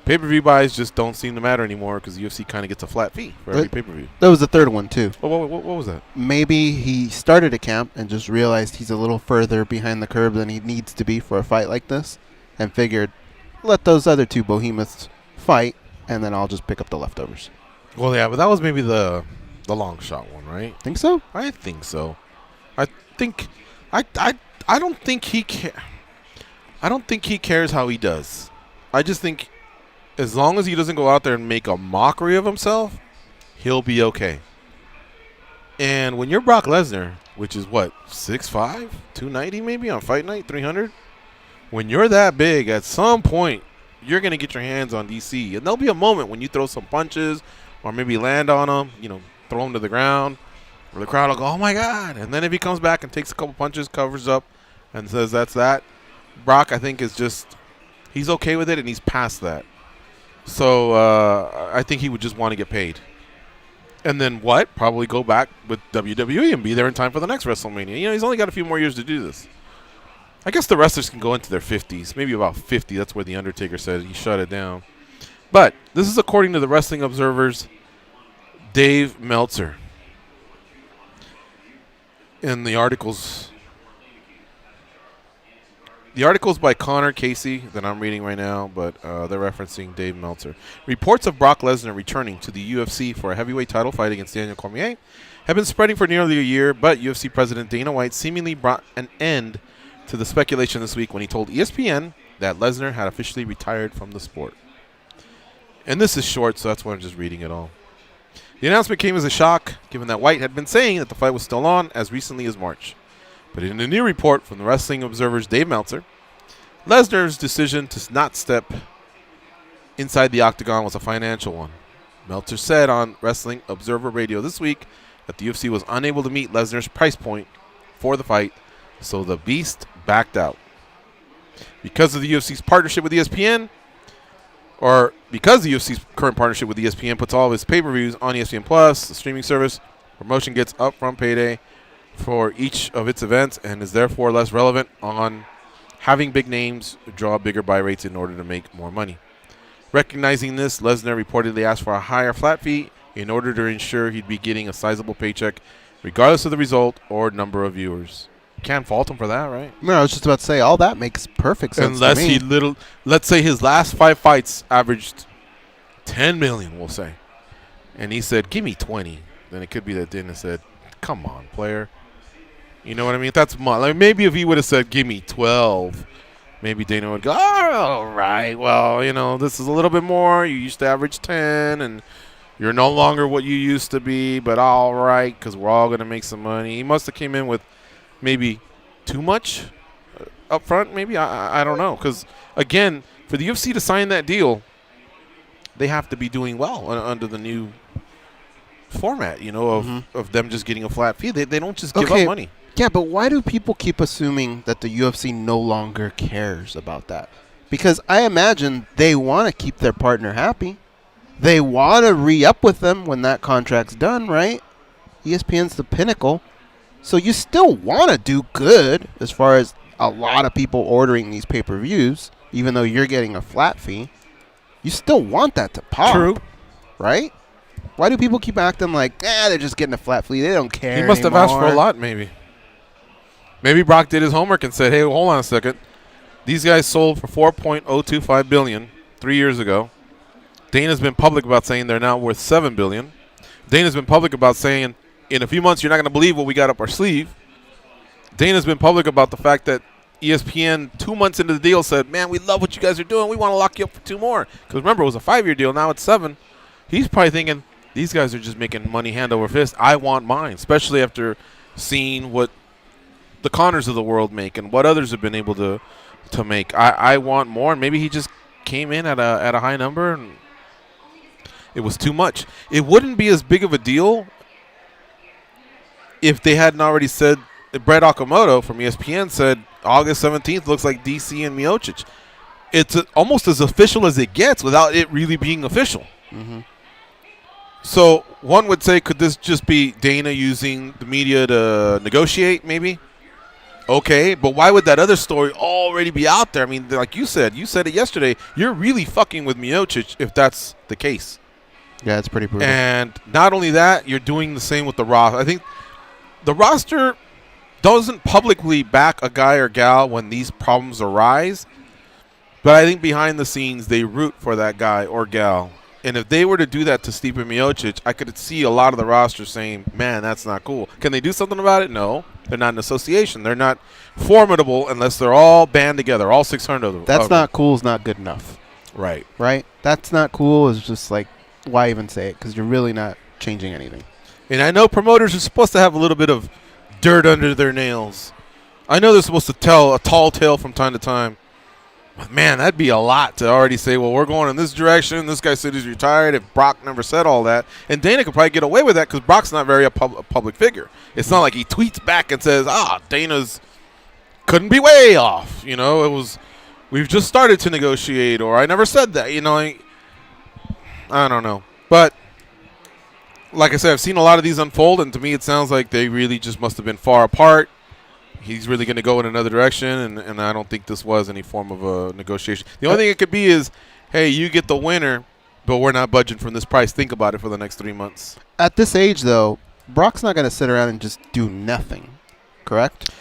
pay-per-view buys just don't seem to matter anymore because the UFC kind of gets a flat fee for every pay-per-view. That was the third one, too. What was that? Maybe he started a camp and just realized he's a little further behind the curve than he needs to be for a fight like this and figured, let those other two behemoths fight, and then I'll just pick up the leftovers. Well, yeah, but that was maybe the long shot one, right? Think so? I think so. I don't think he I don't think he cares how he does. I just think as long as he doesn't go out there and make a mockery of himself, he'll be okay. And when you're Brock Lesnar, which is what, 6'5", 290 maybe on fight night, 300? When you're that big, at some point, you're going to get your hands on DC. And there'll be a moment when you throw some punches or maybe land on him, throw him to the ground. Or the crowd will go, oh, my God. And then if he comes back and takes a couple punches, covers up, and says that's that, Brock, I think, is just – he's okay with it, and he's past that. So I think he would just want to get paid. And then what? Probably go back with WWE and be there in time for the next WrestleMania. He's only got a few more years to do this. I guess the wrestlers can go into their 50s, maybe about 50. That's where The Undertaker said he shut it down. But this is according to the Wrestling Observer's Dave Meltzer. In the articles by Connor Casey that I'm reading right now, but they're referencing Dave Meltzer. Reports of Brock Lesnar returning to the UFC for a heavyweight title fight against Daniel Cormier have been spreading for nearly a year, but UFC President Dana White seemingly brought an end to the speculation this week when he told ESPN that Lesnar had officially retired from the sport. And this is short, so that's why I'm just reading it all. The announcement came as a shock, given that White had been saying that the fight was still on as recently as March. But in a new report from the Wrestling Observer's Dave Meltzer, Lesnar's decision to not step inside the octagon was a financial one. Meltzer said on Wrestling Observer Radio this week that the UFC was unable to meet Lesnar's price point for the fight, so the Beast backed out. Because of the UFC's partnership with ESPN, or because the UFC's current partnership with ESPN puts all of its pay-per-views on ESPN Plus, the streaming service, promotion gets upfront payday for each of its events and is therefore less relevant on having big names draw bigger buy rates in order to make more money. Recognizing this, Lesnar reportedly asked for a higher flat fee in order to ensure he'd be getting a sizable paycheck regardless of the result or number of viewers. Can't fault him for that, right? No, I was just about to say, all that makes perfect sense Unless to me. let's say his last 5 fights averaged 10 million, we'll say. And he said, give me 20. Then it could be that Dana said, come on, player. You know what I mean? That's maybe if he would have said, give me 12, maybe Dana would go, all right, well, this is a little bit more. You used to average 10, and you're no longer what you used to be, but all right, because we're all going to make some money. He must have came in with maybe too much up front, maybe. I don't know, because, again, for the UFC to sign that deal, they have to be doing well under the new format, of them just getting a flat fee. They don't just give up money. Yeah, but why do people keep assuming that the UFC no longer cares about that? Because I imagine they want to keep their partner happy. They want to re-up with them when that contract's done, right? ESPN's the pinnacle. So you still want to do good as far as a lot of people ordering these pay-per-views, even though you're getting a flat fee. You still want that to pop. True. Right? Why do people keep acting like, they're just getting a flat fee? They don't care He must have asked for a lot, maybe. Maybe Brock did his homework and said, hey, hold on a second. These guys sold for $4.025 billion 3 years ago. Dana's been public about saying they're now worth $7 billion. Dana's been public about saying, in a few months, you're not going to believe what we got up our sleeve. Dana's been public about the fact that ESPN 2 months into the deal said, man, we love what you guys are doing. We want to lock you up for 2 more. Because remember, it was a 5-year deal. Now it's 7. He's probably thinking, these guys are just making money hand over fist. I want mine, especially after seeing what the Connors of the world make and what others have been able to make. I want more, and maybe he just came in at a high number and it was too much. It wouldn't be as big of a deal if they hadn't already said, Brett Okamoto from ESPN said August 17th looks like DC and Miocic. It's almost as official as it gets without it really being official. Mm-hmm. So one would say, could this just be Dana using the media to negotiate maybe? Okay, but why would that other story already be out there? I mean, like you said it yesterday, you're really fucking with Miocic if that's the case. Yeah, it's pretty brutal. And not only that, you're doing the same with the roster. I think the roster doesn't publicly back a guy or gal when these problems arise, but I think behind the scenes they root for that guy or gal. And if they were to do that to Stipe Miocic, I could see a lot of the roster saying, man, that's not cool. Can they do something about it? No. They're not an association. They're not formidable unless they're all band together, all 600 of them. That's not cool is not good enough. Right. Right? That's not cool is just like, why even say it? Because you're really not changing anything. And I know promoters are supposed to have a little bit of dirt under their nails. I know they're supposed to tell a tall tale from time to time. But, man, that'd be a lot to already say, well, we're going in this direction. This guy said he's retired if Brock never said all that. And Dana could probably get away with that because Brock's not very a public figure. It's not like he tweets back and says, Dana's couldn't be way off. It was, we've just started to negotiate, or I never said that. I don't know. But like I said, I've seen a lot of these unfold, and to me it sounds like they really just must have been far apart. He's really going to go in another direction, and I don't think this was any form of a negotiation. The only thing it could be is, hey, you get the winner, but we're not budging from this price. Think about it for the next 3 months. At this age, though, Brock's not going to sit around and just do nothing, correct?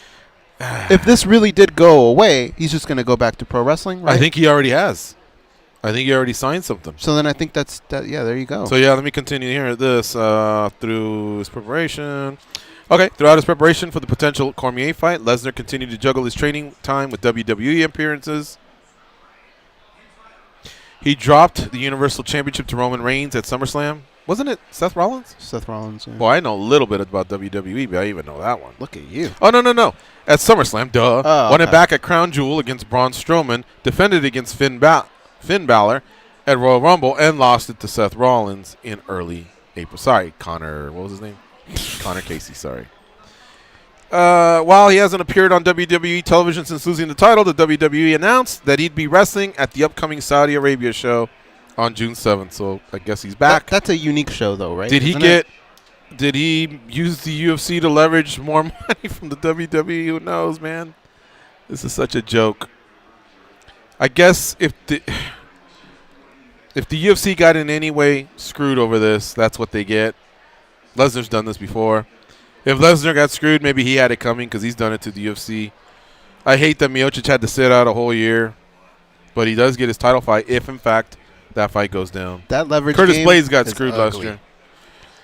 If this really did go away, he's just going to go back to pro wrestling, right? I think he already has. I think he already signed something. So then I think that's that. Yeah, there you go. So, yeah, let me continue here. This through his preparation. Okay, throughout his preparation for the potential Cormier fight, Lesnar continued to juggle his training time with WWE appearances. He dropped the Universal Championship to Roman Reigns at SummerSlam. Wasn't it Seth Rollins? Seth Rollins, yeah. Well, I know a little bit about WWE, but I even know that one. Look at you. Oh, no. At SummerSlam, duh. Oh, Won it back at Crown Jewel against Braun Strowman, defended against Finn Balor at Royal Rumble, and lost it to Seth Rollins in early April. Sorry, Connor. What was his name? Connor Casey, sorry. While he hasn't appeared on WWE television since losing the title, the WWE announced that he'd be wrestling at the upcoming Saudi Arabia show on June 7th. So I guess he's back. That's a unique show, though, right? Did he use the UFC to leverage more money from the WWE? Who knows, man? This is such a joke. I guess if the UFC got in any way screwed over this, that's what they get. Lesnar's done this before. If Lesnar got screwed, maybe he had it coming because he's done it to the UFC. I hate that Miocic had to sit out a whole year, but he does get his title fight if, in fact, that fight goes down. That leverage Curtis game Blaydes got is screwed ugly. last year.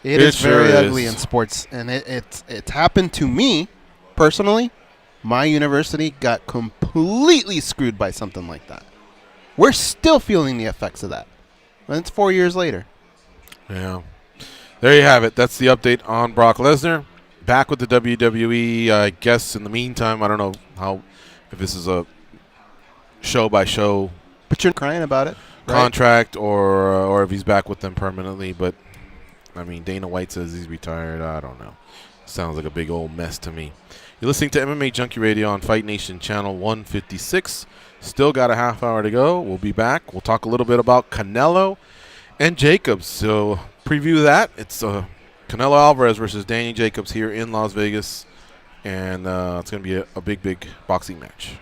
It is very sure ugly is. in sports, and it's happened to me personally. My university got completely completely screwed by something like that. We're still feeling the effects of that. And it's 4 years later. Yeah. There you have it. That's the update on Brock Lesnar. Back with the WWE. I guess in the meantime, I don't know if this is a show-by-show But you're crying about it. Right? contract or if he's back with them permanently. But, I mean, Dana White says he's retired. I don't know. Sounds like a big old mess to me. You're listening to MMA Junkie Radio on Fight Nation Channel 156. Still got a half hour to go. We'll be back. We'll talk a little bit about Canelo and Jacobs. So preview that. It's Canelo Alvarez versus Danny Jacobs here in Las Vegas. And it's going to be a big, big boxing match.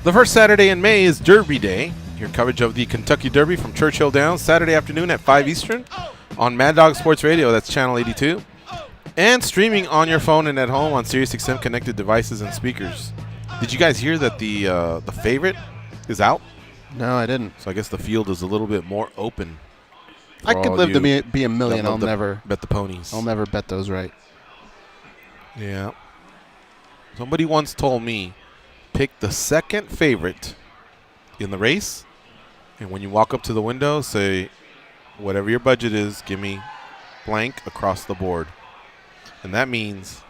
The first Saturday in May is Derby Day. Your coverage of the Kentucky Derby from Churchill Downs, Saturday afternoon at 5 Eastern on Mad Dog Sports Radio. That's channel 82. And streaming on your phone and at home on SiriusXM connected devices and speakers. Did you guys hear that the favorite is out? No, I didn't. So I guess the field is a little bit more open. I could live to be a million. I'll never bet the ponies. I'll never bet those right. Yeah. Somebody once told me, pick the second favorite in the race, and when you walk up to the window, say, whatever your budget is, give me blank across the board. And that means,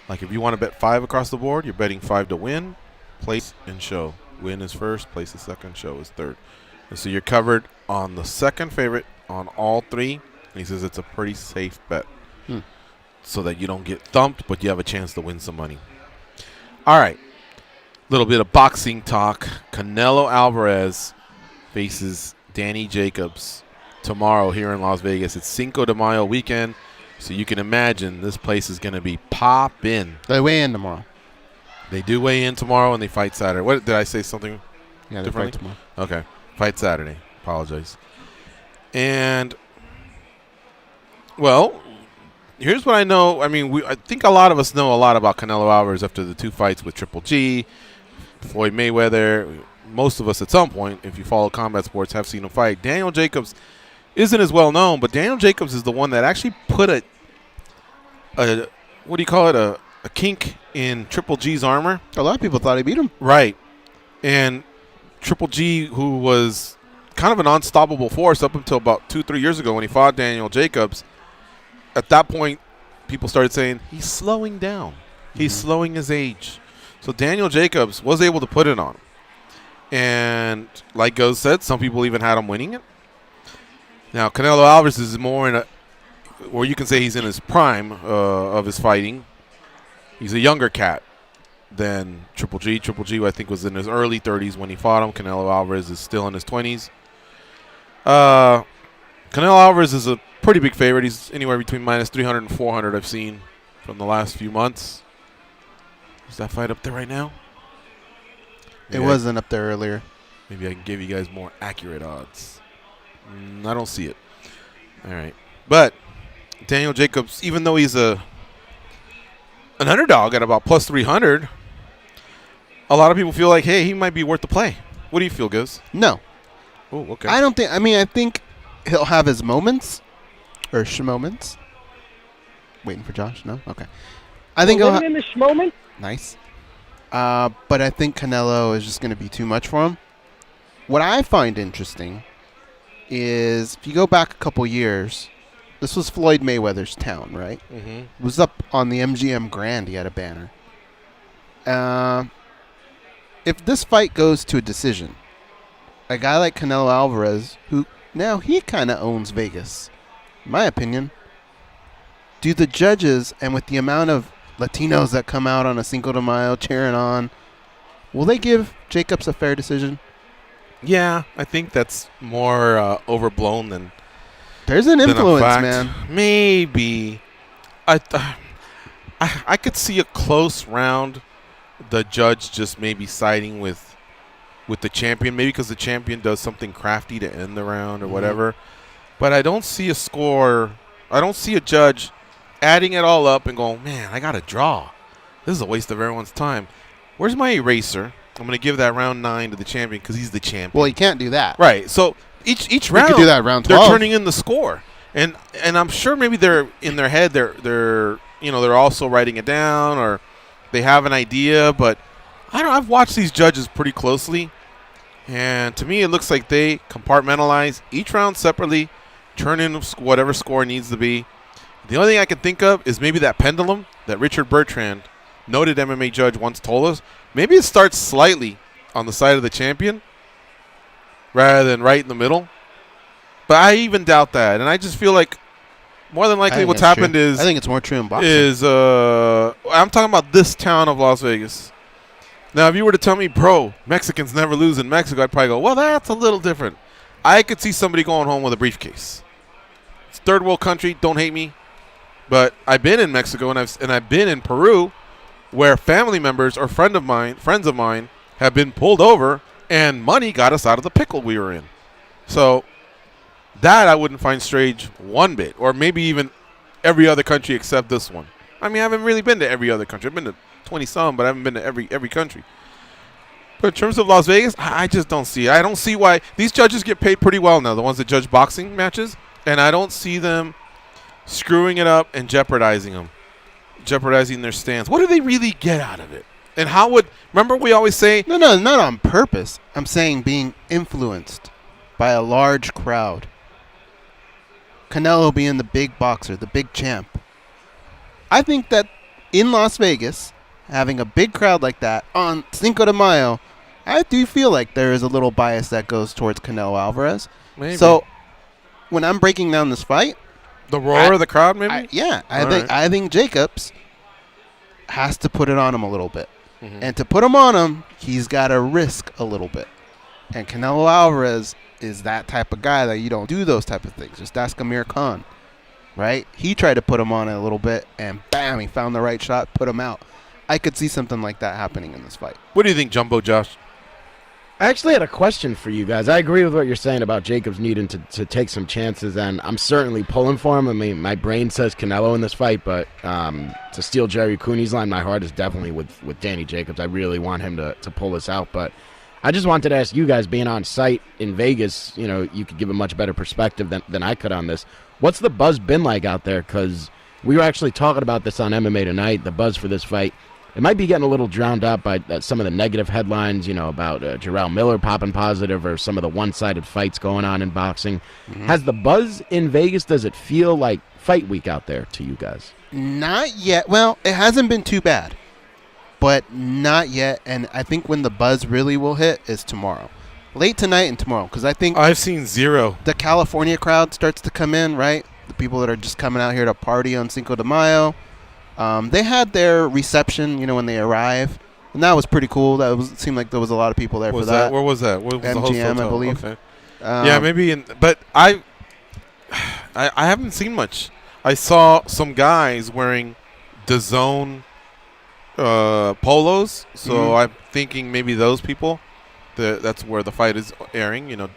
like, if you want to bet 5 across the board, you're betting 5 to win, place, and show. Win is first, place is second, show is third. And so you're covered on the second favorite on all 3. And he says it's a pretty safe bet. So that you don't get thumped, but you have a chance to win some money. All right. Little bit of boxing talk. Canelo Alvarez faces Danny Jacobs tomorrow here in Las Vegas. It's Cinco de Mayo weekend, so you can imagine this place is going to be poppin'. They weigh in tomorrow. They do weigh in tomorrow, and they fight Saturday. What did I say? Something Yeah, they differently? fight tomorrow. Okay. Fight Saturday. Apologize. And, well, here's what I know. I mean, I think a lot of us know a lot about Canelo Alvarez after the 2 fights with Triple G, Floyd Mayweather. Most of us at some point, if you follow combat sports, have seen him fight. Daniel Jacobs isn't as well known, but Daniel Jacobs is the one that actually put a what do you call it, a kink in Triple G's armor. A lot of people thought he beat him. Right. And Triple G, who was kind of an unstoppable force up until about 2-3 years ago when he fought Daniel Jacobs, at that point, people started saying, he's slowing down. He's slowing his age. So Daniel Jacobs was able to put it on him. And like Goz said, some people even had him winning it. Now, Canelo Alvarez is more in a, where you can say he's in his prime of his fighting. He's a younger cat than Triple G. Triple G, I think, was in his early 30s when he fought him. Canelo Alvarez is still in his 20s. Canelo Alvarez is a pretty big favorite. He's anywhere between minus 300 and 400 I've seen from the last few months. Is that fight up there right now? It wasn't up there earlier. Maybe I can give you guys more accurate odds. I don't see it. All right. But Daniel Jacobs, even though he's an underdog at about plus 300, a lot of people feel like, hey, he might be worth the play. What do you feel, Goz? No. Oh, okay. I don't think. I mean, I think he'll have his moments. Or moments. Waiting for Josh? No? Okay. I think he'll in the moment. Nice. But I think Canelo is just going to be too much for him. What I find interesting is if you go back a couple years, this was Floyd Mayweather's town, right? Mm-hmm. It was up on the MGM Grand. He had a banner. If this fight goes to a decision, a guy like Canelo Alvarez, who now he kind of owns Vegas, in my opinion, do the judges, and with the amount of Latinos that come out on a Cinco de Mayo cheering on, will they give Jacobs a fair decision? Yeah, I think that's more overblown than there's an influence, fact. Man. Maybe. I could see a close round. The judge just maybe siding with the champion, maybe because the champion does something crafty to end the round or whatever. But I don't see a score. I don't see a judge adding it all up and going, man, I got to draw. This is a waste of everyone's time. Where's my eraser? I'm going to give that round 9 to the champion because he's the champion. Well, he can't do that. Right. So each round, could do that round 12. They're turning in the score. And I'm sure maybe they're in their head, they're also writing it down or they have an idea, but I've watched these judges pretty closely. And to me, it looks like they compartmentalize each round separately, turn in whatever score needs to be. The only thing I can think of is maybe that pendulum that Richard Bertrand, noted MMA judge, once told us. Maybe it starts slightly on the side of the champion rather than right in the middle. But I even doubt that. And I just feel like more than likely what's happened is... I think it's more true in boxing. I'm talking about this town of Las Vegas. Now, if you were to tell me, bro, Mexicans never lose in Mexico, I'd probably go, well, that's a little different. I could see somebody going home with a briefcase. It's third world country. Don't hate me. But I've been in Mexico and I've been in Peru where family members or friends of mine have been pulled over and money got us out of the pickle we were in. So That I wouldn't find strange one bit, or maybe even every other country except this one. I mean, I haven't really been to every other country. I've been to 20-some, but I haven't been to every country. But in terms of Las Vegas, I just don't see it. I don't see why. These judges get paid pretty well now, the ones that judge boxing matches, and I don't see them screwing it up and jeopardizing their stands. What do they really get out of it? And how would – remember we always say – No, not on purpose. I'm saying being influenced by a large crowd. Canelo being the big boxer, the big champ. I think that in Las Vegas, having a big crowd like that on Cinco de Mayo, I do feel like there is a little bias that goes towards Canelo Alvarez. maybe. So when I'm breaking down this fight, The roar of the crowd, maybe? I think Jacobs has to put it on him a little bit. Mhm. And to put him on him, he's got to risk a little bit. And Canelo Alvarez is that type of guy that you don't do those type of things. Just ask Amir Khan, right? He tried to put him on it a little bit, and bam, he found the right shot, put him out. I could see something like that happening in this fight. What do you think, Jumbo Josh? I actually had a question for you guys. I agree with what you're saying about Jacobs needing to take some chances, and I'm certainly pulling for him. I mean, my brain says Canelo in this fight, but to steal Jerry Cooney's line, my heart is definitely with Danny Jacobs. I really want him to pull this out, but I just wanted to ask you guys, being on site in Vegas, you know, you could give a much better perspective than I could on this. What's the buzz been like out there? Because we were actually talking about this on MMA Tonight, the buzz for this fight. It might be getting a little drowned out by some of the negative headlines, you know, about Jarrell Miller popping positive or some of the one-sided fights going on in boxing. Mm-hmm. Has the buzz in Vegas, does it feel like fight week out there to you guys? Not yet. Well, it hasn't been too bad, but not yet. And I think when the buzz really will hit is tomorrow. Late tonight and tomorrow, because I think I've seen zero. The California crowd starts to come in, right? The people that are just coming out here to party on Cinco de Mayo. They had their reception, you know, when they arrive, and that was pretty cool. It seemed like there was a lot of people there for that. Where was that? Where was the host MGM, hotel? I believe. Okay. Yeah, maybe. But I haven't seen much. I saw some guys wearing DAZN polos, so I'm thinking maybe those people. That's where the fight is airing. You know,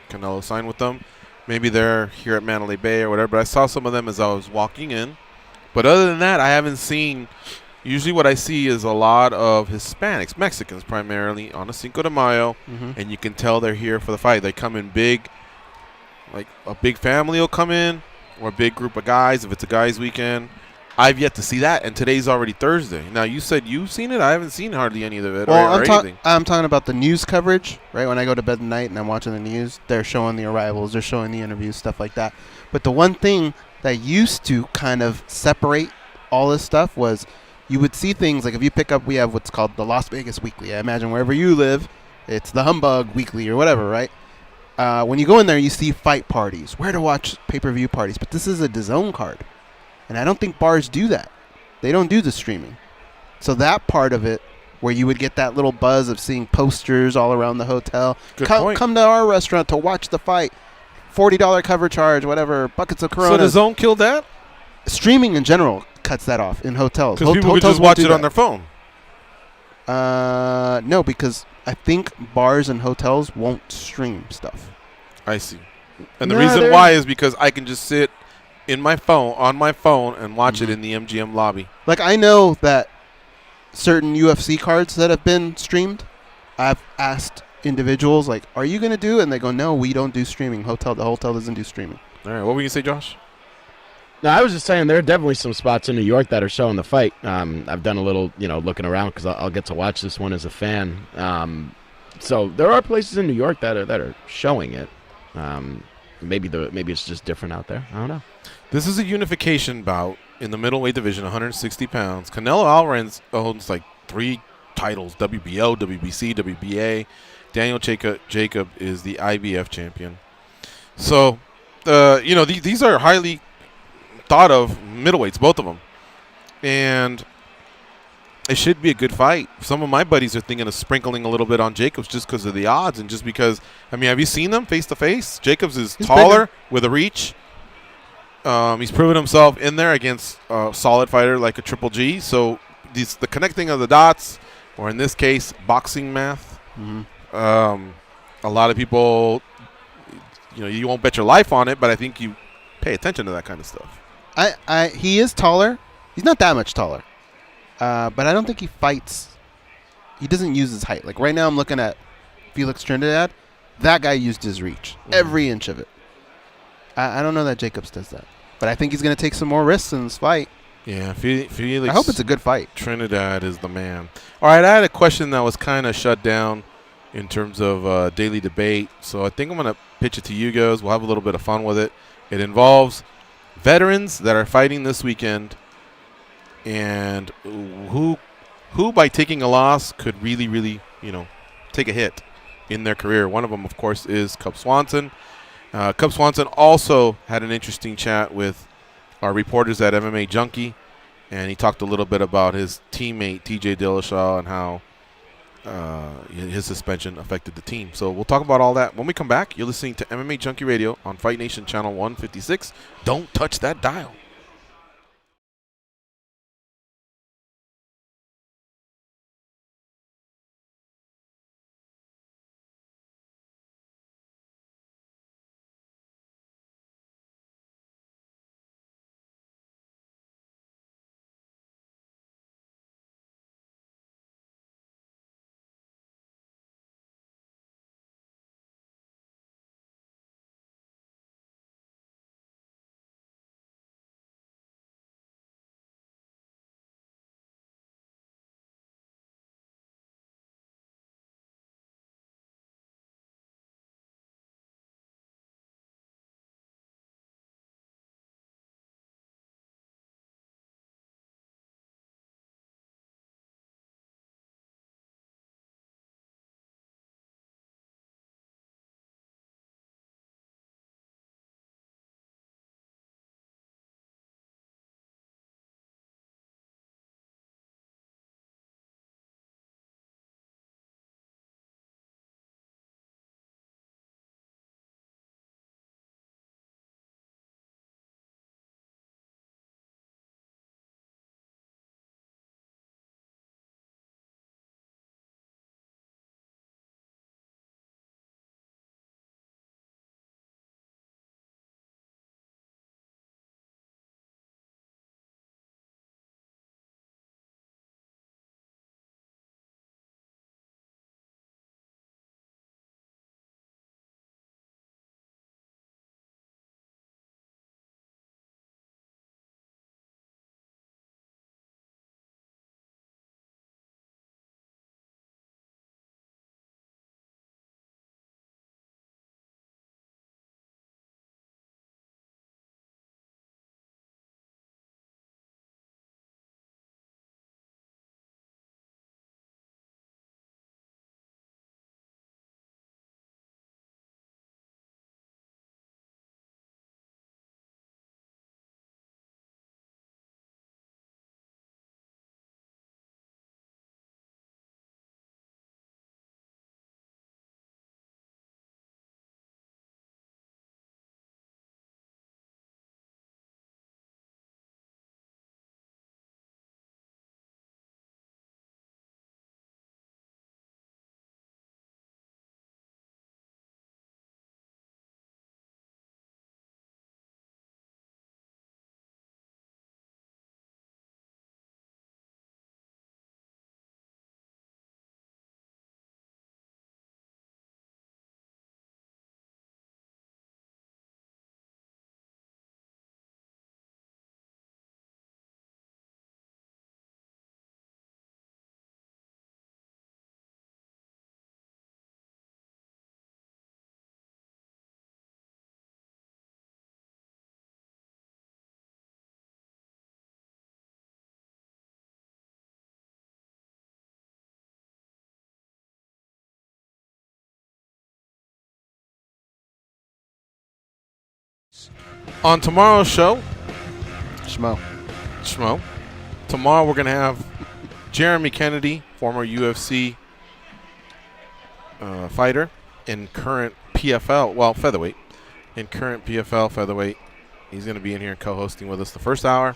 Canelo signed with them. Maybe they're here at Mandalay Bay or whatever. But I saw some of them as I was walking in. But other than that, I haven't seen. Usually what I see is a lot of Hispanics, Mexicans primarily, on a Cinco de Mayo, and you can tell they're here for the fight. They come in big, like a big family will come in, or a big group of guys if it's a guys' weekend. I've yet to see that, and today's already Thursday. Now, you said you've seen it. I haven't seen hardly any of it or anything. I'm talking about the news coverage, right? When I go to bed at night and I'm watching the news, they're showing the arrivals, they're showing the interviews, stuff like that. But the one thing that used to kind of separate all this stuff was you would see things like if you pick up, we have what's called the Las Vegas Weekly. I imagine wherever you live, it's the Humbug Weekly or whatever, right? When you go in there, you see fight parties, where to watch pay-per-view parties. But this is a DAZN card. And I don't think bars do that. They don't do the streaming. So that part of it, where you would get that little buzz of seeing posters all around the hotel. Come to our restaurant to watch the fight. $40 cover charge, whatever, buckets of Corona. So DAZN killed that? Streaming in general cuts that off in hotels. Because people could just watch it on their phone. No, because I think bars and hotels won't stream stuff. I see. And the reason why is because I can just sit on my phone and watch it in the MGM lobby. Like, I know that certain UFC cards that have been streamed, I've asked individuals, like, are you going to do it? And they go, no, we don't do streaming. The hotel doesn't do streaming. All right. What were you going to say, Josh? No, I was just saying there are definitely some spots in New York that are showing the fight. I've done a little, looking around because I'll get to watch this one as a fan. So there are places in New York that are showing it. Maybe it's just different out there. I don't know. This is a unification bout in the middleweight division, 160 pounds. Canelo Alvarez owns like 3 titles: WBO, WBC, WBA. Daniel Jacob is the IBF champion. So, these are highly thought of middleweights, both of them. And it should be a good fight. Some of my buddies are thinking of sprinkling a little bit on Jacobs just because of the odds and just because, have you seen them face to face? Jacobs is taller with a reach. He's proven himself in there against a solid fighter like a Triple G. So the connecting of the dots, or in this case, boxing math. A lot of people you won't bet your life on it, but I think you pay attention to that kind of stuff. He is taller. He's not that much taller, but I don't think he fights. He doesn't use his height. Like right now, I'm looking at Felix Trinidad. That guy used his reach, every inch of it. I don't know that Jacobs does that, but I think he's going to take some more risks in this fight. Yeah, Felix. I hope it's a good fight. Trinidad is the man. All right, I had a question that was kind of shut down in terms of daily debate, so I think I'm going to pitch it to you guys. We'll have a little bit of fun with it. It involves veterans that are fighting this weekend, and who by taking a loss could really, really, take a hit in their career. One of them, of course, is Cub Swanson. Cub Swanson also had an interesting chat with our reporters at MMA Junkie, and he talked a little bit about his teammate TJ Dillashaw and how his suspension affected the team. So we'll talk about all that when we come back. You're listening to MMA Junkie Radio on Fight Nation Channel 156. Don't touch that dial. On tomorrow's show, Schmo. Tomorrow we're going to have Jeremy Kennedy, former UFC fighter in current PFL, featherweight. In current PFL featherweight. He's going to be in here co-hosting with us the first hour.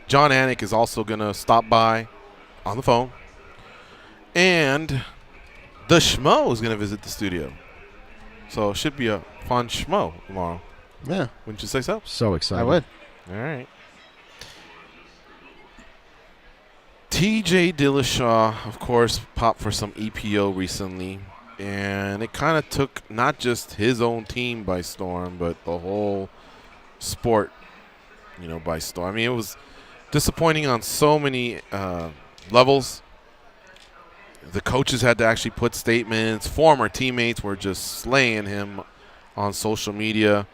John Anik is also going to stop by on the phone. And the Schmo is going to visit the studio. So it should be a fun schmo tomorrow. Yeah, Wouldn't you say so? So excited. I would. All right. TJ Dillashaw, of course, popped for some EPO recently, and it kind of took not just his own team by storm, but the whole sport, by storm. I mean, it was disappointing on so many levels. The coaches had to actually put statements. Former teammates were just slaying him on social media.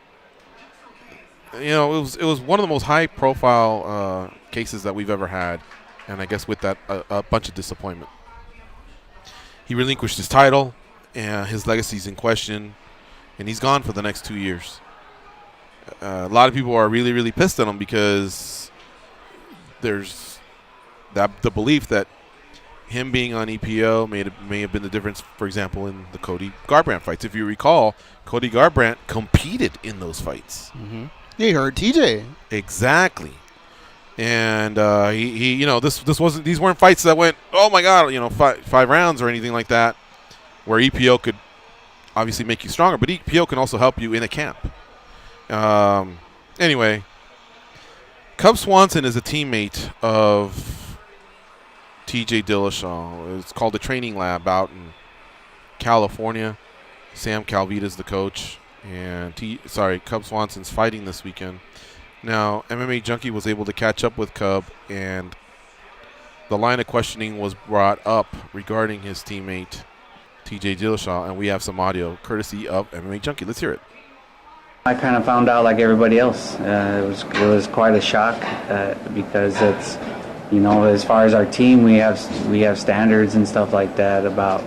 It was one of the most high-profile cases that we've ever had, and I guess with that, a bunch of disappointment. He relinquished his title, and his legacy's in question, and he's gone for the next 2 years. A lot of people are really, really pissed at him because there's the belief that him being on EPO may have been the difference, for example, in the Cody Garbrandt fights. If you recall, Cody Garbrandt competed in those fights. Mm-hmm. He hurt TJ. Exactly. And this wasn't, these weren't fights that went, oh my God, 5 rounds or anything like that, where EPO could obviously make you stronger, but EPO can also help you in a camp. Anyway, Cub Swanson is a teammate of TJ Dillashaw. It's called the Training Lab out in California. Sam Calvita's the coach, and Cub Swanson's fighting this weekend. Now, MMA Junkie was able to catch up with Cub, and the line of questioning was brought up regarding his teammate TJ Dillashaw, and we have some audio courtesy of MMA Junkie. Let's hear it. I kind of found out like everybody else. It was quite a shock because it's, as far as our team, we have standards and stuff like that about,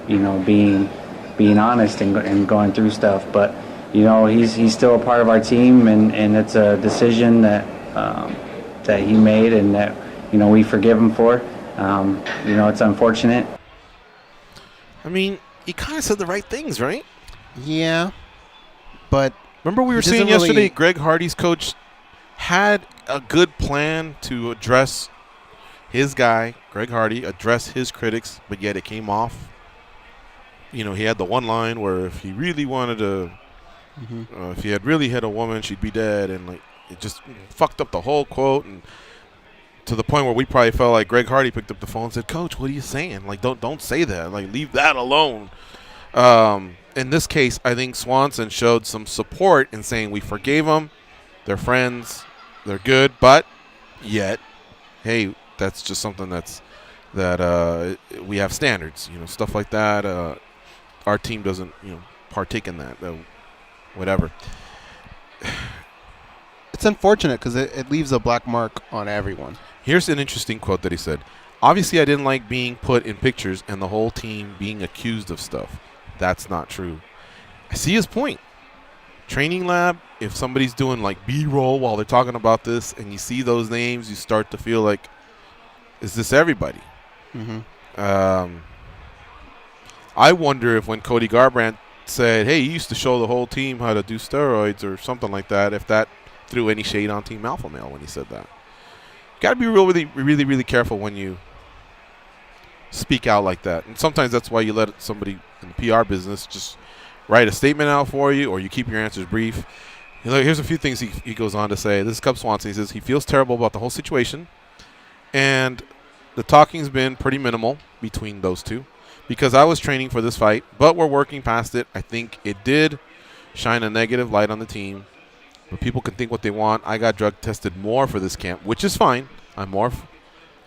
being honest and going through stuff. But he's still a part of our team, and it's a decision that he made and that we forgive him for. It's unfortunate. I mean, he kind of said the right things, right? Yeah, but remember we were saying yesterday, Greg Hardy's coach had a good plan to address his guy, Greg Hardy, address his critics, but yet it came off. He had the one line where if he really wanted to, if he had really hit a woman, she'd be dead, and it just fucked up the whole quote, and to the point where we probably felt like Greg Hardy picked up the phone and said, "Coach, what are you saying? Don't say that. Leave that alone." In this case, I think Swanson showed some support in saying we forgave them. They're friends. They're good. But yet, hey, that's just something that we have standards. Stuff like that. Our team doesn't, partake in that. Whatever. It's unfortunate because it leaves a black mark on everyone. Here's an interesting quote that he said. Obviously, I didn't like being put in pictures and the whole team being accused of stuff. That's not true. I see his point. Training lab, if somebody's doing B-roll while they're talking about this and you see those names, you start to feel like, is this everybody? Mm-hmm. I wonder if when Cody Garbrandt said, hey, he used to show the whole team how to do steroids or something like that, if that threw any shade on Team Alpha Male when he said that. Got to be really, really, really careful when you speak out like that. And sometimes that's why you let somebody in the PR business just write a statement out for you, or you keep your answers brief. Here's a few things he goes on to say. This is Cub Swanson. He says he feels terrible about the whole situation, and the talking's been pretty minimal between those two because I was training for this fight, but we're working past it. I think it did shine a negative light on the team, but people can think what they want. I got drug tested more for this camp, which is fine. I'm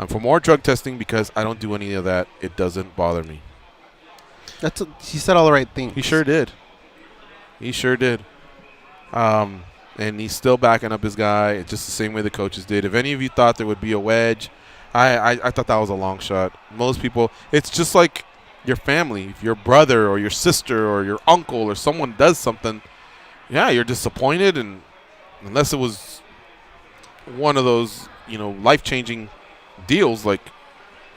for more drug testing because I don't do any of that. It doesn't bother me. He said all the right things. He sure did. And he's still backing up his guy just the same way the coaches did. If any of you thought there would be a wedge, I thought that was a long shot. Most people, it's just like your family. If your brother or your sister or your uncle or someone does something, yeah, you're disappointed. And unless it was one of those, life-changing deals like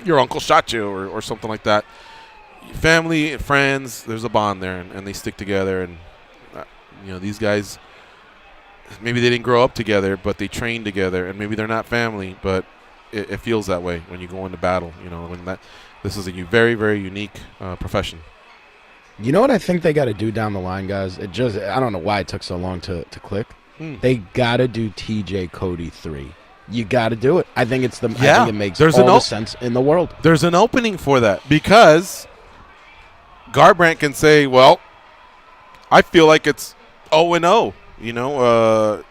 your uncle shot you or something like that, family and friends, there's a bond there, and they stick together. And these guys, maybe they didn't grow up together, but they train together, and maybe they're not family, but it feels that way when you go into battle. When this is a very, very unique profession. You know what I think they got to do down the line, guys? I don't know why it took so long to click. They got to do TJ Cody 3. You got to do it. I think I think it makes all the sense in the world. There's an opening for that because Garbrandt can say, well, I feel like it's 0-0. You know,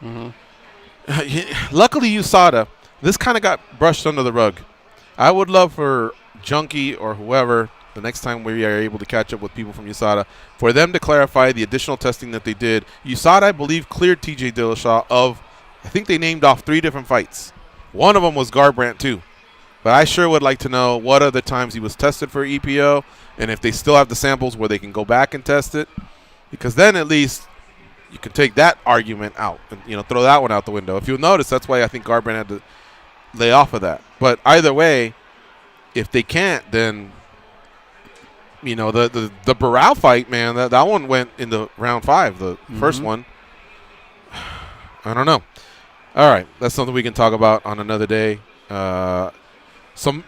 luckily USADA, this kind of got brushed under the rug. I would love for Junkie or whoever, the next time we are able to catch up with people from USADA, for them to clarify the additional testing that they did. USADA, I believe, cleared TJ Dillashaw of, I think they named off 3 different fights. One of them was Garbrandt too. But I sure would like to know what other times he was tested for EPO, and if they still have the samples where they can go back and test it, because then at least you can take that argument out and, you know, throw that one out the window. If you'll notice, that's why I think Garbrandt had to lay off of that. But either way, if they can't, then, you know, the Barao fight, man, that one went into round 5, the first one. I don't know. All right, that's something we can talk about on another day. Some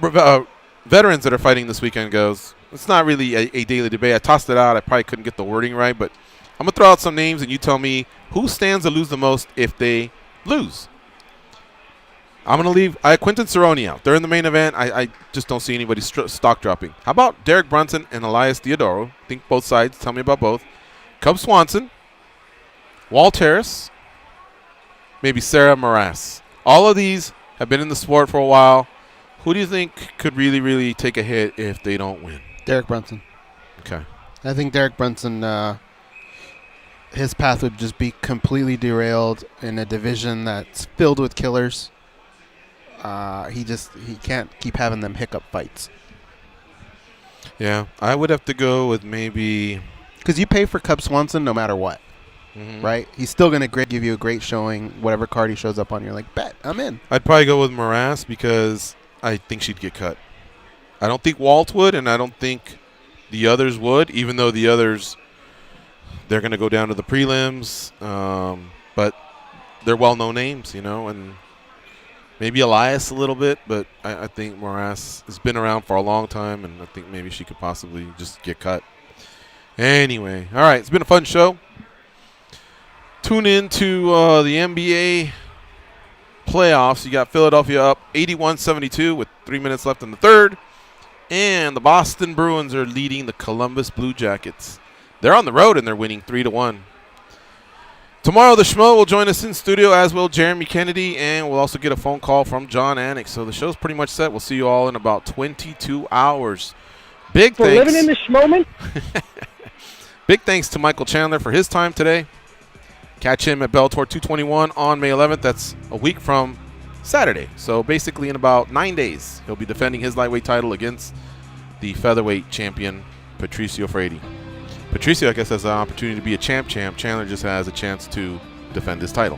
veterans that are fighting this weekend goes, it's not really a daily debate. I tossed it out. I probably couldn't get the wording right, but I'm going to throw out some names, and you tell me who stands to lose the most if they lose. I'm going to leave Quinton Cerrone out. They're in the main event. I just don't see anybody stock dropping. How about Derek Brunson and Elias Theodoro? I think both sides. Tell me about both. Cub Swanson, Walt Harris, maybe Sarah Morass. All of these have been in the sport for a while. Who do you think could really, really take a hit if they don't win? Derek Brunson. Okay. I think Derek Brunson, his path would just be completely derailed in a division that's filled with killers. He can't keep having them hiccup fights. Yeah, I would have to go with maybe, because you pay for Cub Swanson no matter what, right? He's still gonna give you a great showing, whatever card he shows up on. You're like, bet, I'm in. I'd probably go with Morass because I think she'd get cut. I don't think Walt would, and I don't think the others would, even though the others, they're going to go down to the prelims. But they're well-known names, you know, and maybe Elias a little bit, but I think Morass has been around for a long time, and I think maybe she could possibly just get cut. Anyway, all right, it's been a fun show. Tune in to the NBA playoffs. You got Philadelphia up 81-72 with 3 minutes left in the third. And the Boston Bruins are leading the Columbus Blue Jackets. They're on the road, and they're winning 3-1. Tomorrow, the Schmo will join us in studio, as will Jeremy Kennedy, and we'll also get a phone call from John Anik. So the show's pretty much set. We'll see you all in about 22 hours. Big thanks. Living in the Schmoman. Big thanks to Michael Chandler for his time today. Catch him at Bellator 221 on May 11th. That's a week from Saturday. So basically in about 9 days, he'll be defending his lightweight title against the featherweight champion, Patricio Freire. Patricio, I guess, has an opportunity to be a champ. Chandler just has a chance to defend his title.